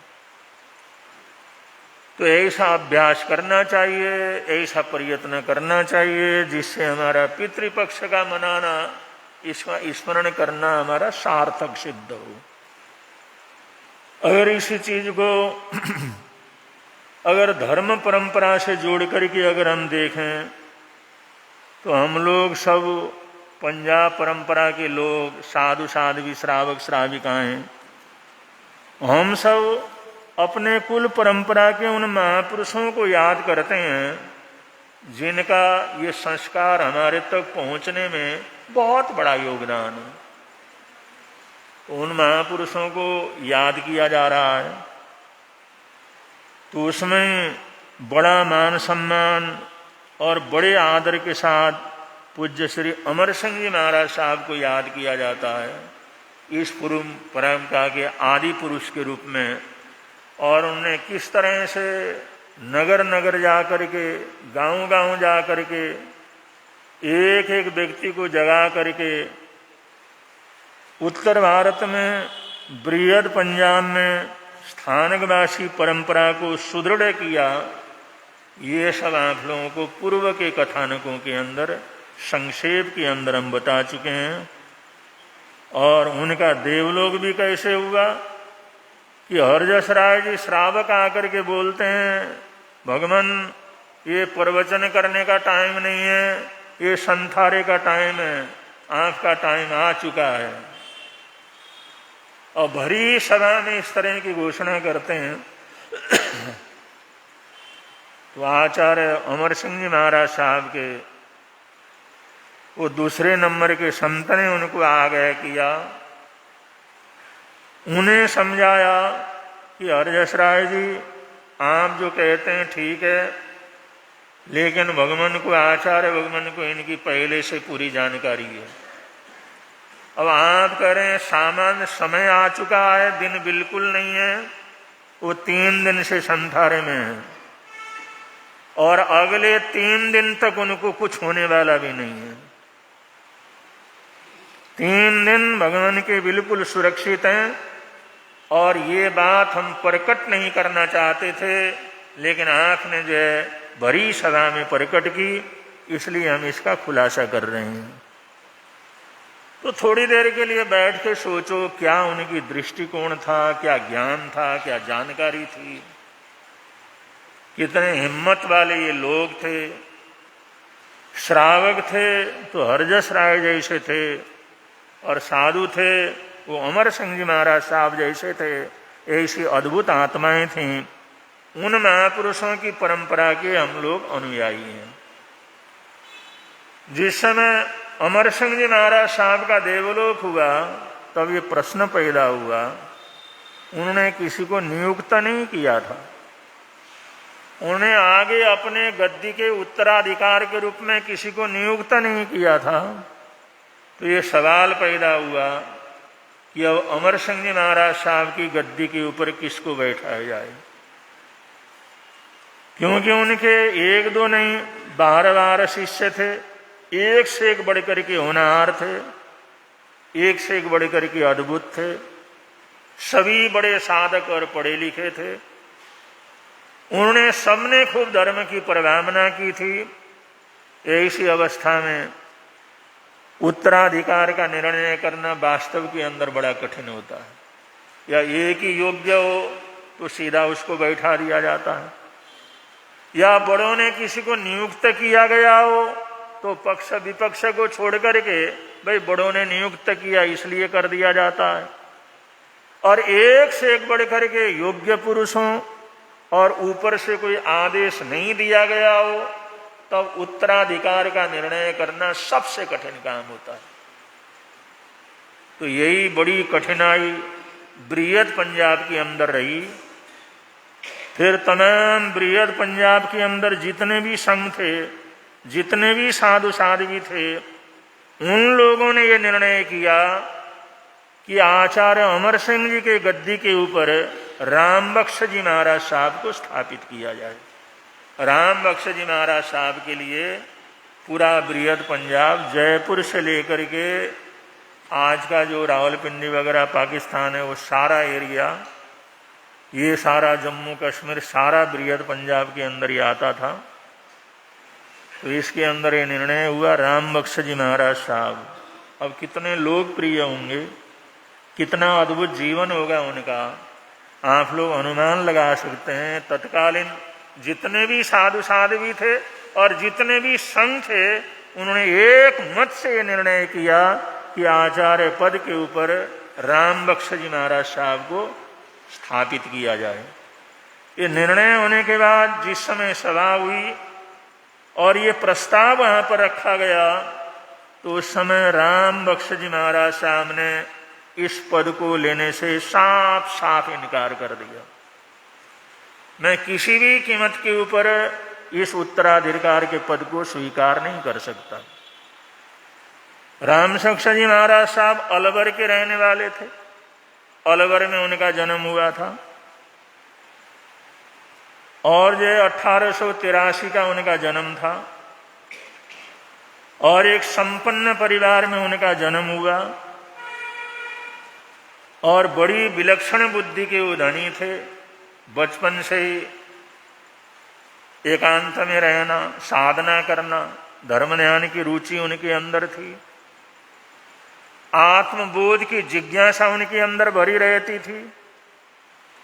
तो ऐसा अभ्यास करना चाहिए, ऐसा प्रयत्न करना चाहिए जिससे हमारा पितृपक्ष का मनाना, इसका स्मरण करना हमारा सार्थक सिद्ध हो। अगर इसी चीज को अगर धर्म परंपरा से जोड़ करके अगर हम देखें तो हम लोग सब पंजाब परंपरा के लोग, साधु साध्वी श्रावक श्राविकाएं, हम सब अपने कुल परंपरा के उन महापुरुषों को याद करते हैं जिनका ये संस्कार हमारे तक पहुंचने में बहुत बड़ा योगदान है। उन महापुरुषों को याद किया जा रहा है तो उसमें बड़ा मान सम्मान और बड़े आदर के साथ पूज्य श्री अमर सिंह जी महाराज साहब को याद किया जाता है इस परंपरा के आदि पुरुष के रूप में। और उन्हें किस तरह से नगर नगर जा करके, गांव गांव जा करके, एक एक व्यक्ति को जगा करके उत्तर भारत में, बृहद पंजाब में स्थानकवासी परंपरा को सुदृढ़ किया, ये सब आप लोगों को पूर्व के कथानकों के अंदर संक्षेप के अंदर हम बता चुके हैं। और उनका देवलोक भी कैसे हुआ कि हरजस राय जी श्रावक आकर के बोलते हैं, भगवान ये प्रवचन करने का टाइम नहीं है, ये संथारे का टाइम है, आपका टाइम आ चुका है। और भरी सभा में इस तरह की घोषणा करते हैं तो आचार्य अमर सिंह जी महाराज साहब के वो दूसरे नंबर के संत ने उनको आगाह किया, उन्हें समझाया कि हरजस राय जी आप जो कहते हैं ठीक है, लेकिन भगवान को, आचार्य भगवान को इनकी पहले से पूरी जानकारी है। अब आप कह रहे हैं सामान्य समय आ चुका है, दिन बिल्कुल नहीं है, वो 3 दिन से संथारे में है और अगले 3 दिन तक उनको कुछ होने वाला भी नहीं है। 3 दिन भगवान के बिल्कुल सुरक्षित हैं, और ये बात हम प्रकट नहीं करना चाहते थे, लेकिन आँख ने जो है भरी सभा में प्रकट की, इसलिए हम इसका खुलासा कर रहे हैं। तो थोड़ी देर के लिए बैठ के सोचो, क्या उनकी दृष्टिकोण था, क्या ज्ञान था, क्या जानकारी थी, कितने हिम्मत वाले ये लोग थे। श्रावक थे तो हरजस राय जैसे थे, और साधु थे वो अमर सिंह जी महाराज साहब जैसे थे। ऐसी अद्भुत आत्माएं थीं। उन महापुरुषों की परंपरा के हम लोग अनुयायी हैं। जिस समय अमर सिंह जी महाराज साहब का देवलोक हुआ, तब ये प्रश्न पैदा हुआ, उन्होंने किसी को नियुक्त नहीं किया था, उन्हें आगे अपने गद्दी के उत्तराधिकार के रूप में किसी को नियुक्त नहीं किया था। तो ये सवाल पैदा हुआ कि अब अमर सिंह जी महाराज साहब की गद्दी के ऊपर किसको बैठाया जाए, क्योंकि उनके 1-2 नहीं 12 शिष्य थे, एक से एक बढ़कर के होनहार थे, एक से एक बढ़कर के अद्भुत थे, सभी बड़े साधक और पढ़े लिखे थे। उन्होंने सबने खूब धर्म की प्रभावना की थी। ऐसी अवस्था में उत्तराधिकार का निर्णय करना वास्तव के अंदर बड़ा कठिन होता है। या एक ही योग्य हो तो सीधा उसको बैठा दिया जाता है, या बड़ों ने किसी को नियुक्त किया गया हो तो पक्ष विपक्ष को छोड़ करके भाई बड़ों ने नियुक्त किया इसलिए कर दिया जाता है। और एक से एक बढ़ करके योग्य पुरुष हों और ऊपर से कोई आदेश नहीं दिया गया हो, तब उत्तराधिकार का निर्णय करना सबसे कठिन काम होता है। तो यही बड़ी कठिनाई बृहद पंजाब के अंदर रही। फिर तमाम बृहद पंजाब के अंदर जितने भी संघ थे, जितने भी साधु साध्वी थे, उन लोगों ने ये निर्णय किया कि आचार्य अमर सिंह जी के गद्दी के ऊपर राम बख्श जी महाराज साहब को स्थापित किया जाए। राम बख्श जी महाराज साहब के लिए पूरा बृहद पंजाब, जयपुर से लेकर के आज का जो रावलपिंडी वगैरह पाकिस्तान है, वो सारा एरिया, ये सारा जम्मू कश्मीर, सारा बृहद पंजाब के अंदर ही आता था। तो इसके अंदर ये निर्णय हुआ, राम बख्श जी महाराज साहब अब कितने लोकप्रिय होंगे, कितना अद्भुत जीवन होगा उनका, आप लोग अनुमान लगा सकते हैं। तत्कालीन जितने भी साधु साध्वी थे और जितने भी संघ थे, उन्होंने एक मत से ये निर्णय किया कि आचार्य पद के ऊपर राम बख्श जी महाराज साहब को स्थापित किया जाए। ये निर्णय होने के बाद जिस समय सभा हुई और ये प्रस्ताव वहां पर रखा गया, तो उस समय राम बख्श जी महाराज साहब ने इस पद को लेने से साफ साफ इनकार कर दिया। मैं किसी भी कीमत के ऊपर इस उत्तराधिकार के पद को स्वीकार नहीं कर सकता। राम बख्श जी महाराज साहब अलवर के रहने वाले थे, अलवर में उनका जन्म हुआ था, और जो 1883 का उनका जन्म था, और एक संपन्न परिवार में उनका जन्म हुआ, और बड़ी विलक्षण बुद्धि के वो धनी थे। बचपन से ही एकांत में रहना, साधना करना, धर्म ध्यान की रुचि उनके अंदर थी। आत्मबोध की जिज्ञासा उनके अंदर भरी रहती थी।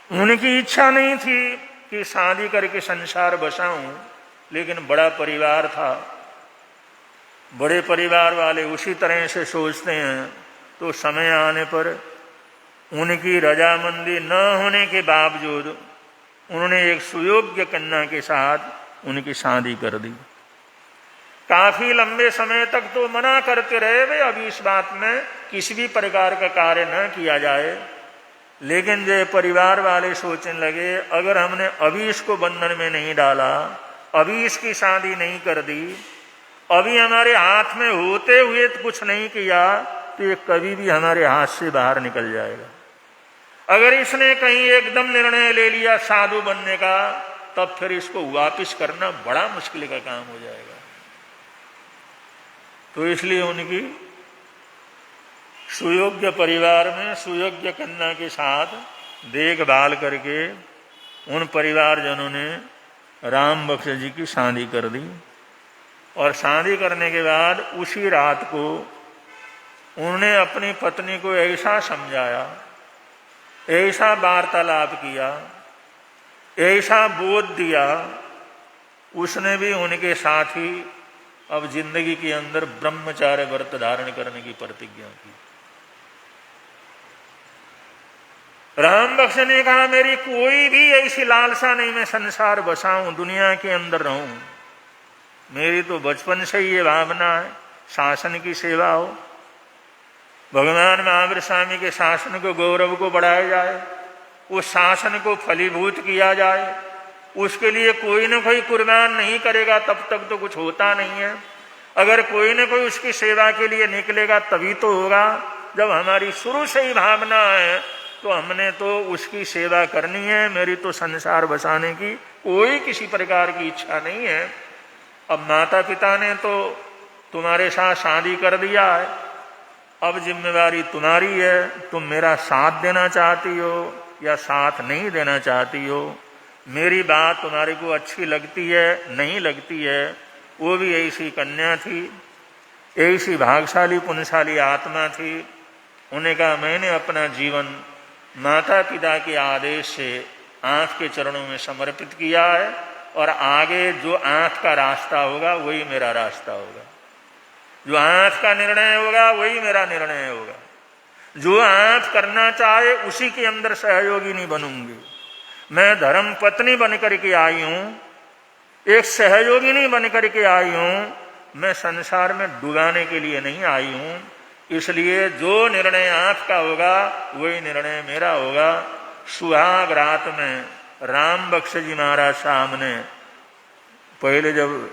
उनकी इच्छा नहीं थी कि शादी करके संसार बसाऊं, लेकिन बड़ा परिवार था। बड़े परिवार वाले उसी तरह से सोचते हैं, तो समय आने पर उनकी रजामंदी न होने के बावजूद उन्होंने एक सुयोग्य कन्या के साथ उनकी शादी कर दी। काफी लंबे समय तक तो मना करते रहे वे, अभी इस बात में किसी भी प्रकार का कार्य न किया जाए। लेकिन जो परिवार वाले सोचने लगे, अगर हमने अभी इसको बंधन में नहीं डाला, अभी इसकी शादी नहीं कर दी, अभी हमारे हाथ में होते हुए कुछ नहीं किया, तो ये कभी भी हमारे हाथ से बाहर निकल जाएगा। अगर इसने कहीं एकदम निर्णय ले लिया साधु बनने का, तब फिर इसको वापिस करना बड़ा मुश्किल का काम हो जाएगा। तो इसलिए उनकी सुयोग्य परिवार में सुयोग्य कन्या के साथ देखभाल करके उन परिवारजनों ने राम बख्श जी की शादी कर दी। और शादी करने के बाद उसी रात को उन्होंने अपनी पत्नी को ऐसा समझाया, ऐसा वार्तालाप किया, ऐसा बोध दिया, उसने भी उनके साथ ही अब जिंदगी के अंदर ब्रह्मचार्य व्रत धारण करने की प्रतिज्ञा की। राम बख्श ने कहा, मेरी कोई भी ऐसी लालसा नहीं मैं संसार बसाऊं, दुनिया के अंदर रहूं। मेरी तो बचपन से ही ये भावना है शासन की सेवा हो, भगवान महावीर स्वामी के शासन को गौरव को बढ़ाया जाए, उस शासन को फलीभूत किया जाए, उसके लिए कोई न कोई कुर्बान नहीं करेगा तब तक तो कुछ होता नहीं है। अगर कोई न कोई उसकी सेवा के लिए निकलेगा तभी तो होगा। जब हमारी शुरू से ही भावना है तो हमने तो उसकी सेवा करनी है। मेरी तो संसार बसाने की कोई किसी प्रकार की इच्छा नहीं है। अब माता पिता ने तो तुम्हारे साथ शादी कर दिया है, अब जिम्मेवारी तुम्हारी है। तुम मेरा साथ देना चाहती हो या साथ नहीं देना चाहती हो, मेरी बात तुम्हारे को अच्छी लगती है नहीं लगती है। वो भी ऐसी कन्या थी, ऐसी भाग्यशाली पुण्यशाली आत्मा थी। उन्हें कहा, मैंने अपना जीवन माता पिता के आदेश से आँख के चरणों में समर्पित किया है और आगे जो आँख का रास्ता होगा वही मेरा रास्ता होगा, जो आँख का निर्णय होगा वही मेरा निर्णय होगा। जो आँख करना चाहे उसी के अंदर सहयोगी नहीं बनूंगी। मैं धर्म पत्नी बन करके आई हूँ, एक सहयोगी नहीं बन करके आई हूँ। मैं संसार में डुबाने के लिए नहीं आई हूँ। इसलिए जो निर्णय आँख का होगा वही निर्णय मेरा होगा। सुहाग रात में राम बख्श जी महाराज सामने, पहले जब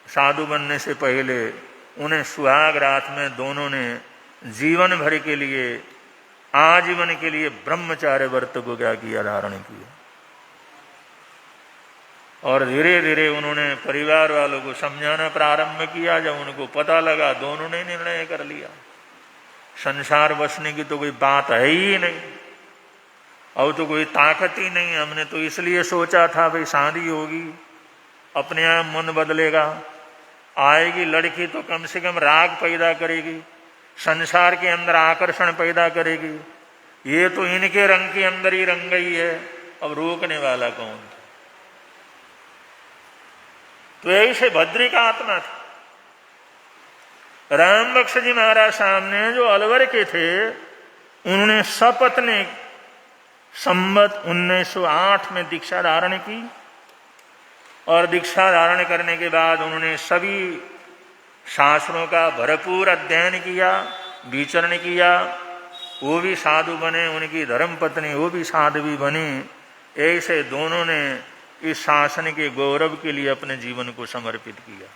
साधु बनने से पहले उन्हें सुहाग रात में दोनों ने जीवन भर के लिए, आजीवन के लिए ब्रह्मचार्य व्रत को क्या किया, धारण किया। और धीरे धीरे उन्होंने परिवार वालों को समझाना प्रारंभ किया। जब उनको पता लगा, दोनों ने निर्णय कर लिया संसार बसने की तो कोई बात है ही नहीं, अब तो कोई ताकत ही नहीं। हमने तो इसलिए सोचा था भाई शादी होगी, अपने आप मन बदलेगा, आएगी लड़की तो कम से कम राग पैदा करेगी, संसार के अंदर आकर्षण पैदा करेगी। ये तो इनके रंग के अंदर ही रंग गई है, अब रोकने वाला कौन था। तो ऐसे भद्री का आत्मा था। राम बख्श जी महाराज सामने जो अलवर के थे, उन्होंने सपत्नीक संवत 1908 में दीक्षा धारण की। और दीक्षा धारण करने के बाद उन्होंने सभी शास्त्रों का भरपूर अध्ययन किया, विचरण किया। वो भी साधु बने, उनकी धर्म पत्नी वो भी साध्वी बनी। ऐसे दोनों ने इस शासन के गौरव के लिए अपने जीवन को समर्पित किया।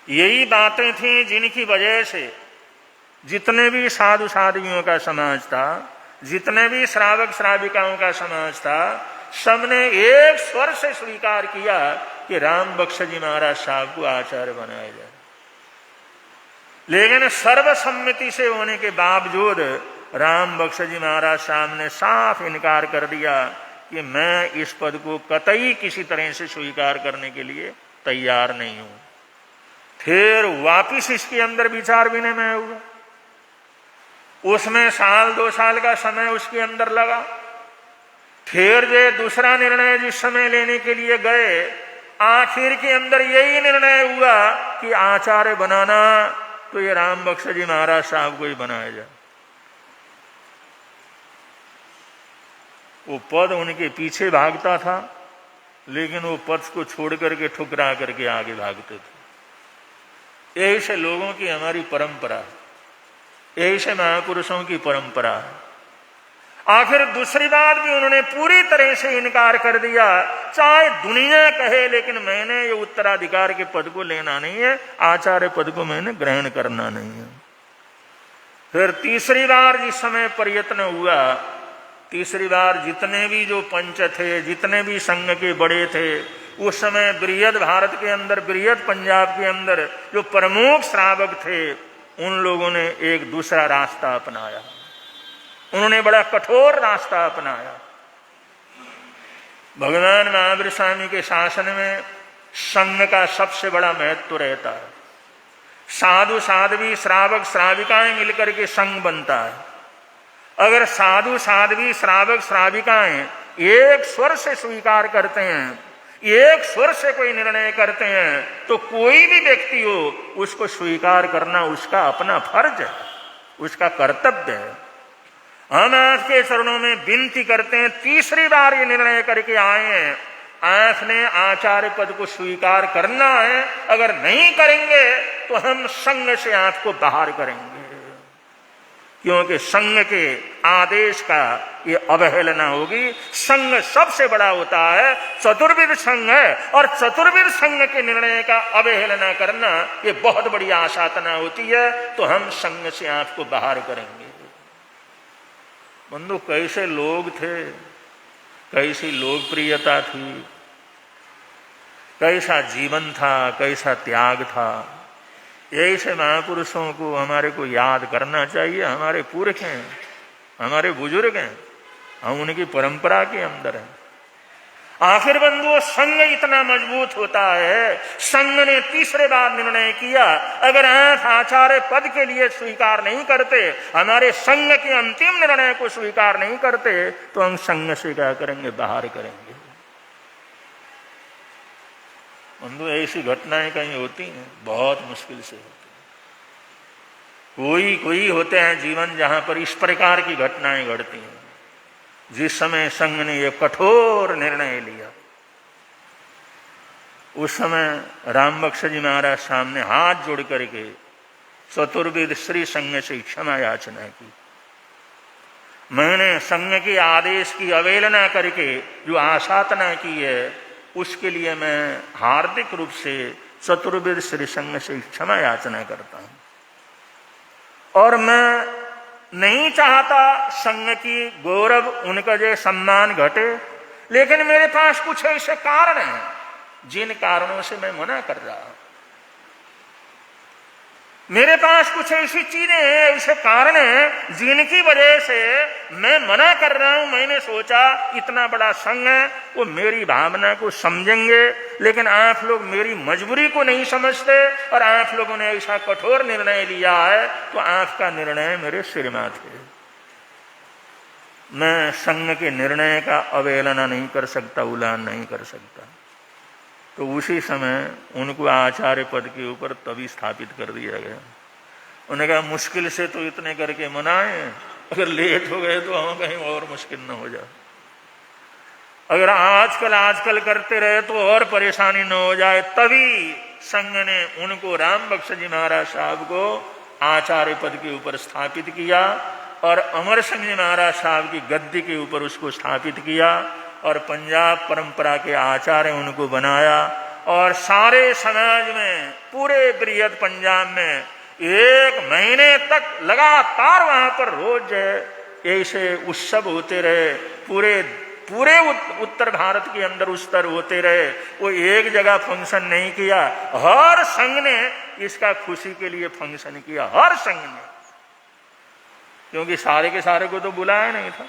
यही बातें थीं जिनकी वजह से जितने भी साधु साध्वियों का समाज था, जितने भी श्रावक श्राविकाओं का समाज था, सबने एक स्वर से स्वीकार किया कि राम बख्श जी महाराज साहब को आचार्य बनाया जाए। लेकिन सर्वसम्मति से होने के बावजूद राम बख्श जी महाराज साहब ने साफ इनकार कर दिया कि मैं इस पद को कतई किसी तरह से स्वीकार करने के लिए तैयार नहीं हूं। फिर वापिस इसके अंदर विचार विनिमय हुआ। उसमें साल 2 साल का समय उसके अंदर लगा। फिर जो दूसरा निर्णय जिस समय लेने के लिए गए, आखिर के अंदर यही निर्णय हुआ कि आचार्य बनाना तो ये राम बख्श जी महाराज साहब को ही बनाया जाए। वो पद उनके पीछे भागता था, लेकिन वो पद को छोड़ करके ठुकरा करके आगे भागते थे। ऐसे लोगों की हमारी परंपरा है, ऐसे महापुरुषों की परंपरा है। आखिर दूसरी बात भी उन्होंने पूरी तरह से इनकार कर दिया, चाहे दुनिया कहे, लेकिन मैंने ये उत्तराधिकार के पद को लेना नहीं है, आचार्य पद को मैंने ग्रहण करना नहीं है। फिर तीसरी बार जिस समय प्रयत्न हुआ, तीसरी बार जितने भी जो पंच थे, जितने भी संघ के बड़े थे, उस समय बृहद भारत के अंदर, बृहद पंजाब के अंदर जो प्रमुख श्रावक थे, उन लोगों ने एक दूसरा रास्ता अपनाया। उन्होंने बड़ा कठोर रास्ता अपनाया। भगवान महावीर स्वामी के शासन में संघ का सबसे बड़ा महत्व रहता है। साधु साध्वी श्रावक श्राविकाएं मिलकर के संघ बनता है। अगर साधु साध्वी श्रावक श्राविकाएं एक स्वर से स्वीकार करते हैं, एक स्वर से कोई निर्णय करते हैं, तो कोई भी व्यक्ति हो उसको स्वीकार करना उसका अपना फर्ज है, उसका कर्तव्य है। हम आपके चरणों में विनती करते हैं, तीसरी बार ये निर्णय करके आए हैं, आपने आचार्य पद को स्वीकार करना है। अगर नहीं करेंगे तो हम संघ से आपको बाहर करेंगे, क्योंकि संघ के आदेश का ये अवहेलना होगी। संघ सबसे बड़ा होता है, चतुर्विध संघ है, और चतुर्विध संघ के निर्णय का अवहेलना करना ये बहुत बड़ी आशातना होती है। तो हम संघ से आपको बाहर करेंगे। बंधु, कैसे लोग थे, कैसी लोकप्रियता थी, कैसा जीवन था, कैसा त्याग था। ऐसे महापुरुषों को हमारे को याद करना चाहिए। हमारे पुरख हैं, हमारे बुजुर्ग हैं, हम उनकी परंपरा के अंदर हैं। आखिर बंधुओं, संघ इतना मजबूत होता है। संघ ने तीसरे बार निर्णय किया, अगर आप आचार्य पद के लिए स्वीकार नहीं करते, हमारे संघ के अंतिम निर्णय को स्वीकार नहीं करते, तो हम संघ से क्या करेंगे, बाहर करेंगे। बंधु, ऐसी घटनाएं कहीं होती हैं, बहुत मुश्किल से होती हैं। कोई होते हैं जीवन जहां पर इस प्रकार की घटनाएं घटती हैं। जिस समय संघ ने यह कठोर निर्णय लिया, उस समय राम बख्श जी महाराज सामने हाथ जोड़ करके चतुर्विद श्री संघ से क्षमा याचना की। मैंने संघ के आदेश की अवहेलना करके जो आशातना की है, उसके लिए मैं हार्दिक रूप से चतुर्विद श्री संघ से क्षमा याचना करता हूं। और मैं नहीं चाहता संघ की गौरव, उनका जो सम्मान घटे, लेकिन मेरे पास कुछ ऐसे कारण हैं जिन कारणों से मैं मना कर रहा हूं। मेरे पास कुछ ऐसी चीजें हैं, ऐसे कारण हैं जिनकी वजह से मैं मना कर रहा हूं। मैंने सोचा इतना बड़ा संघ है, वो मेरी भावना को समझेंगे, लेकिन आप लोग मेरी मजबूरी को नहीं समझते और आप लोगों ने ऐसा कठोर निर्णय लिया है, तो आपका निर्णय मेरे सिर माथे है। मैं संघ के निर्णय का अवहेलना नहीं कर सकता, उल्लंघन नहीं कर सकता। तो उसी समय उनको आचार्य पद के ऊपर तभी स्थापित कर दिया गया। उन्होंने कहा, मुश्किल से तो इतने करके मनाए, अगर लेट हो गए तो हम कहीं और मुश्किल न हो जाए। अगर आजकल करते रहे तो और परेशानी न हो जाए। तभी संघ ने उनको, राम बख्श जी महाराज साहब को आचार्य पद के ऊपर स्थापित किया और अमर सिंह जी महाराज साहब की गद्दी के ऊपर उसको स्थापित किया और पंजाब परंपरा के आचार्य उनको बनाया। और सारे समाज में, पूरे बृहद पंजाब में 1 महीने तक लगातार वहां पर रोज ऐसे उत्सव होते रहे। पूरे उत्तर भारत के अंदर उत्सव होते रहे। वो एक जगह फंक्शन नहीं किया, हर संघ ने इसका खुशी के लिए फंक्शन किया, हर संघ ने, क्योंकि सारे के सारे को तो बुलाया नहीं था।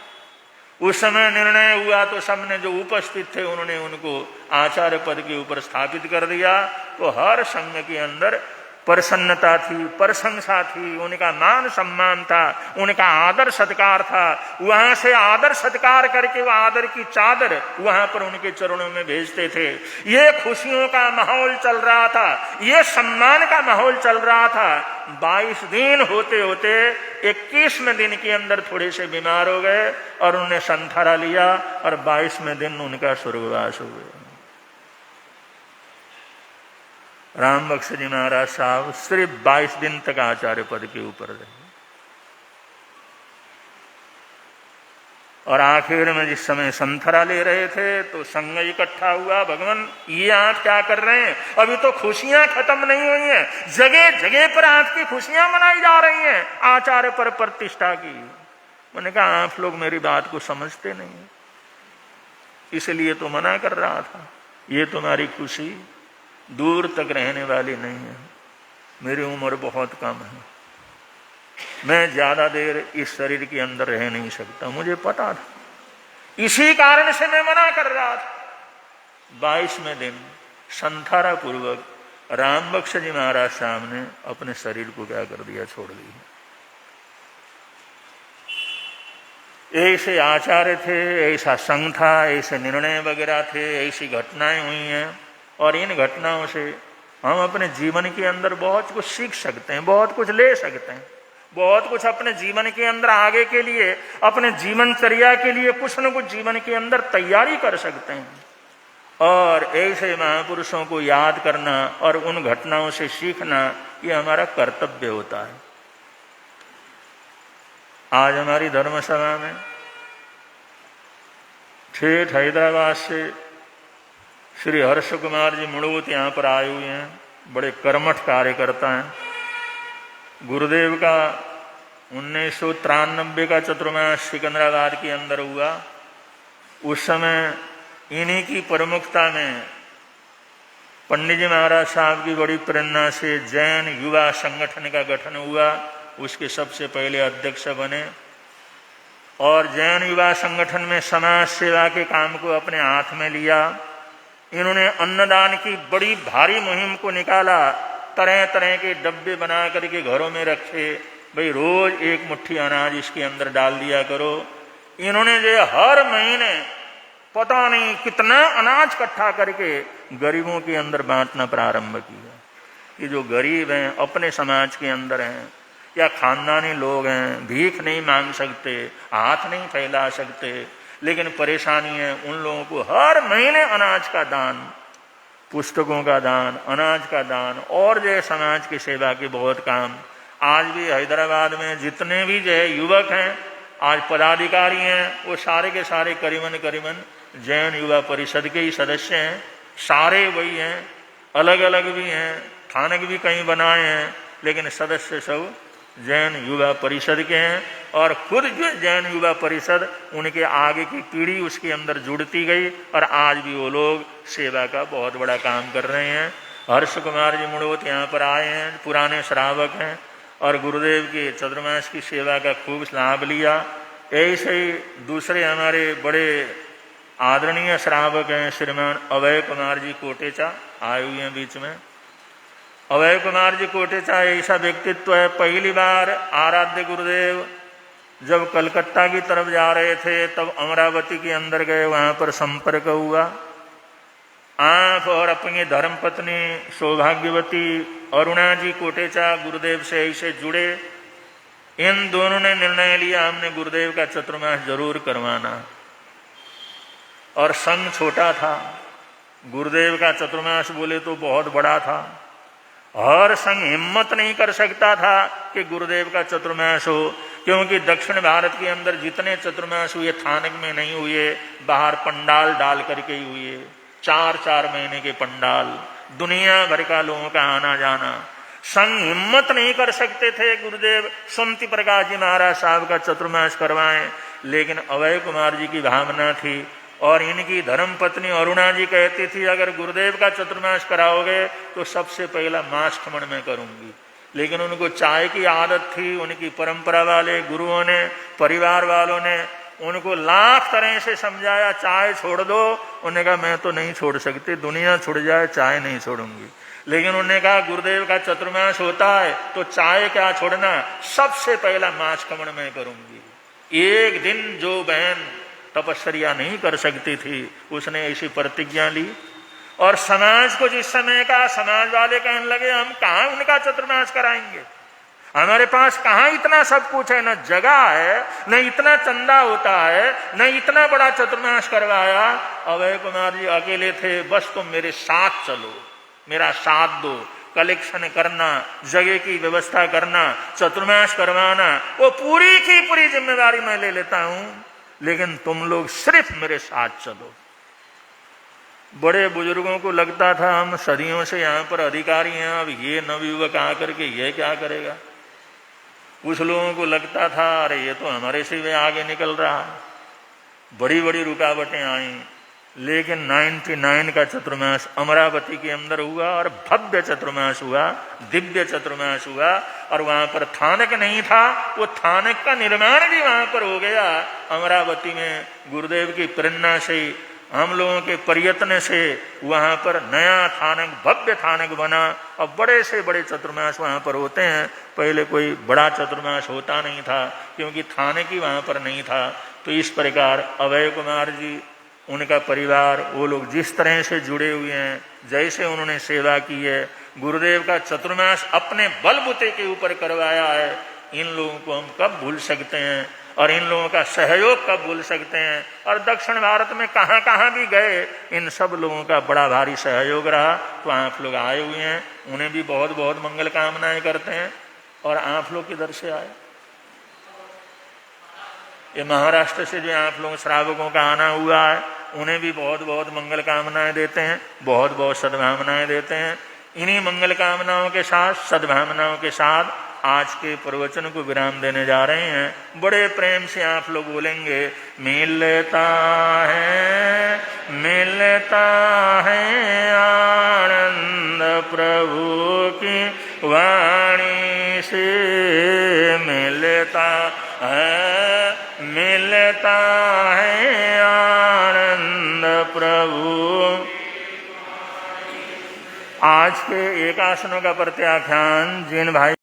उस समय निर्णय हुआ तो सबने जो उपस्थित थे उन्होंने उनको आचार्य पद के ऊपर स्थापित कर दिया। तो हर संघ के अंदर प्रसन्नता थी, प्रशंसा थी, उनका मान सम्मान था, उनका आदर सत्कार था। वहां से आदर सत्कार करके वो आदर की चादर वहां पर उनके चरणों में भेजते थे। ये खुशियों का माहौल चल रहा था, ये सम्मान का माहौल चल रहा था। 22 दिन होते होते 21वें दिन के अंदर थोड़े से बीमार हो गए और उन्होंने संथारा लिया और 22वें दिन उनका स्वर्गवास हो गया। राम बख्श जी महाराज साहब सिर्फ 22 दिन तक आचार्य पद के ऊपर रहे। और आखिर में जिस समय संथरा ले रहे थे तो संघ इकट्ठा हुआ। भगवान, ये आप क्या कर रहे हैं? अभी तो खुशियां खत्म नहीं हुई हैं, जगह जगह पर आपकी खुशियां मनाई जा रही हैं आचार्य पर प्रतिष्ठा की। मैंने कहा, आप लोग मेरी बात को समझते नहीं, इसलिए तो मना कर रहा था। ये तुम्हारी खुशी दूर तक रहने वाली नहीं है। मेरी उम्र बहुत कम है, मैं ज्यादा देर इस शरीर के अंदर रह नहीं सकता, मुझे पता था। इसी कारण से मैं मना कर रहा था। 22वें दिन संथारा पूर्वक राम बख्श जी महाराज साहब ने अपने शरीर को क्या कर दिया, छोड़ दिया। ऐसे आचार्य थे, ऐसा संघ था, ऐसे निर्णय वगैरह थे, ऐसी घटनाएं हुई हैं। और इन घटनाओं से हम अपने जीवन के अंदर बहुत कुछ सीख सकते हैं, बहुत कुछ ले सकते हैं, बहुत कुछ अपने जीवन के अंदर आगे के लिए, अपने जीवनचर्या के लिए कुछ न कुछ जीवन के अंदर तैयारी कर सकते हैं। और ऐसे महापुरुषों को याद करना और उन घटनाओं से सीखना, ये हमारा कर्तव्य होता है। आज हमारी धर्मसभा में ठेठ हैदराबाद से श्री हर्ष कुमार जी मुड़ूत यहाँ पर आए हुए हैं। बड़े कर्मठ कार्यकर्ता हैं। गुरुदेव का 1993 का चतुर्मास सिकंदराबाद के अंदर हुआ। उस समय इन्हीं की प्रमुखता में पंडित जी महाराज साहब की बड़ी प्रेरणा से जैन युवा संगठन का गठन हुआ। उसके सबसे पहले अध्यक्ष बने और जैन युवा संगठन में समाज सेवा के काम को अपने हाथ में लिया। इन्होंने अन्नदान की बड़ी भारी मुहिम को निकाला। तरह तरह के डब्बे बना करके घरों में रखे, भाई रोज एक मुट्ठी अनाज इसके अंदर डाल दिया करो। इन्होंने जो हर महीने पता नहीं कितना अनाज इकट्ठा करके गरीबों के अंदर बांटना प्रारंभ किया। कि जो गरीब हैं, अपने समाज के अंदर हैं या खानदानी लोग हैं, भीख नहीं मांग सकते, हाथ नहीं फैला सकते, लेकिन परेशानी है, उन लोगों को हर महीने अनाज का दान, पुस्तकों का दान, अनाज का दान और जो समाज की सेवा के बहुत काम। आज भी हैदराबाद में जितने भी जो युवक हैं, आज पदाधिकारी हैं, वो सारे के सारे करीबन जैन युवा परिषद के ही सदस्य हैं। सारे वही हैं, अलग अलग भी हैं, थानक भी कहीं बनाए हैं, लेकिन सदस्य सब जैन युवा परिषद के हैं। और खुद जो जैन युवा परिषद, उनके आगे की पीढ़ी उसके अंदर जुड़ती गई और आज भी वो लोग सेवा का बहुत बड़ा काम कर रहे हैं। हर्ष कुमार जी मुड़ोत यहाँ पर आए हैं, पुराने श्रावक हैं और गुरुदेव के चतुर्मास की सेवा का खूब लाभ लिया। ऐसे ही दूसरे हमारे बड़े आदरणीय श्रावक हैं, श्रीमान अभय कुमार जी कोटेचा आए हुए हैं बीच में। अभय कुमार जी कोटेचा ऐसा व्यक्तित्व है, पहली बार आराध्य गुरुदेव जब कलकत्ता की तरफ जा रहे थे तब अमरावती के अंदर गए, वहां पर संपर्क हुआ। आप और अपनी धर्मपत्नी सौभाग्यवती अरुणा जी कोटेचा गुरुदेव से ऐसे जुड़े। इन दोनों ने निर्णय लिया, हमने गुरुदेव का चतुर्मास जरूर करवाना। और संघ छोटा था, गुरुदेव का चतुर्मास बोले तो बहुत बड़ा था। हर संघ हिम्मत नहीं कर सकता था कि गुरुदेव का चतुर्मास हो, क्योंकि दक्षिण भारत के अंदर जितने चतुर्मास हुए थानक में नहीं हुए, बाहर पंडाल डाल करके ही हुए। 4-4 महीने के पंडाल, दुनिया भर का लोगों का आना जाना। संघ हिम्मत नहीं कर सकते थे गुरुदेव सुमति प्रकाश जी महाराज साहब का चतुर्मास करवाएं, लेकिन अभय कुमार जी की भावना थी और इनकी धर्मपत्नी अरुणा जी कहती थी, अगर गुरुदेव का चतुर्मास कराओगे तो सबसे पहला मास खमण मैं करूंगी। लेकिन उनको चाय की आदत थी, उनकी परंपरा वाले गुरुओं ने, परिवार वालों ने उनको लाख तरह से समझाया, चाय छोड़ दो। उन्होंने कहा मैं तो नहीं छोड़ सकती, दुनिया छुड़ जाए चाय नहीं छोड़ूंगी। लेकिन उन्होंने कहा गुरुदेव का चतुर्मास होता है तो चाय क्या छोड़ना, सबसे पहला मास खमण मैं करूंगी। एक दिन जो बहन तपस्या नहीं कर सकती थी, उसने ऐसी प्रतिज्ञा ली। और समाज को जिस समय का, समाज वाले कहने लगे हम कहाँ उनका चतुर्मास कराएंगे, हमारे पास कहाँ इतना सब कुछ है, न जगह है, न इतना चंदा होता है, न इतना बड़ा चतुर्मास करवाया। अभय कुमार जी अकेले थे, बस तुम मेरे साथ चलो, मेरा साथ दो, कलेक्शन करना, जगह की व्यवस्था करना, चतुर्मास करवाना, वो पूरी की पूरी जिम्मेदारी मैं ले लेता हूं, लेकिन तुम लोग सिर्फ मेरे साथ चलो। बड़े बुजुर्गों को लगता था हम सदियों से यहाँ पर अधिकारी हैं, अब ये नवयुवक आकर के ये क्या करेगा। कुछ लोगों को लगता था अरे ये तो हमारे से भी आगे निकल रहा है। बड़ी बड़ी रुकावटें आई, लेकिन 99 का चतुर्मास अमरावती के अंदर हुआ और भव्य चतुर्मास हुआ, दिव्य चतुर्मास हुआ। और वहां पर थानक नहीं था, वो थानक का निर्माण भी वहां पर हो गया। अमरावती में गुरुदेव की प्रेरणा से, हम लोगों के प्रयत्न से वहां पर नया थानक, भव्य थानक बना और बड़े से बड़े चतुर्मास वहां पर होते हैं। पहले कोई बड़ा चतुर्मास होता नहीं था क्योंकि थानक ही वहां पर नहीं था। तो इस प्रकार अभय कुमार जी, उनका परिवार, वो लोग जिस तरह से जुड़े हुए हैं, जैसे उन्होंने सेवा की है, गुरुदेव का चतुर्मास अपने बलबूते के ऊपर करवाया है, इन लोगों को हम कब भूल सकते हैं और इन लोगों का सहयोग कब भूल सकते हैं। और दक्षिण भारत में कहाँ कहाँ भी गए, इन सब लोगों का बड़ा भारी सहयोग रहा। तो आप लोग आए हुए हैं, उन्हें भी बहुत बहुत मंगल कामनाएं करते हैं। और आप लोग किधर से आए? ये महाराष्ट्र से जो आप लोग श्रावकों का आना हुआ है, उन्हें भी बहुत बहुत मंगल कामनाएं देते हैं, बहुत बहुत सद्भावनाएं देते हैं। इन्हीं मंगल कामनाओं के साथ, सद्भावनाओं के साथ आज के प्रवचन को विराम देने जा रहे हैं। बड़े प्रेम से आप लोग बोलेंगे, मिलता है आनंद प्रभु की वाणी से, मिलता है आनंद प्रभु। आज के एकासनों का प्रत्याख्यान जिन भाई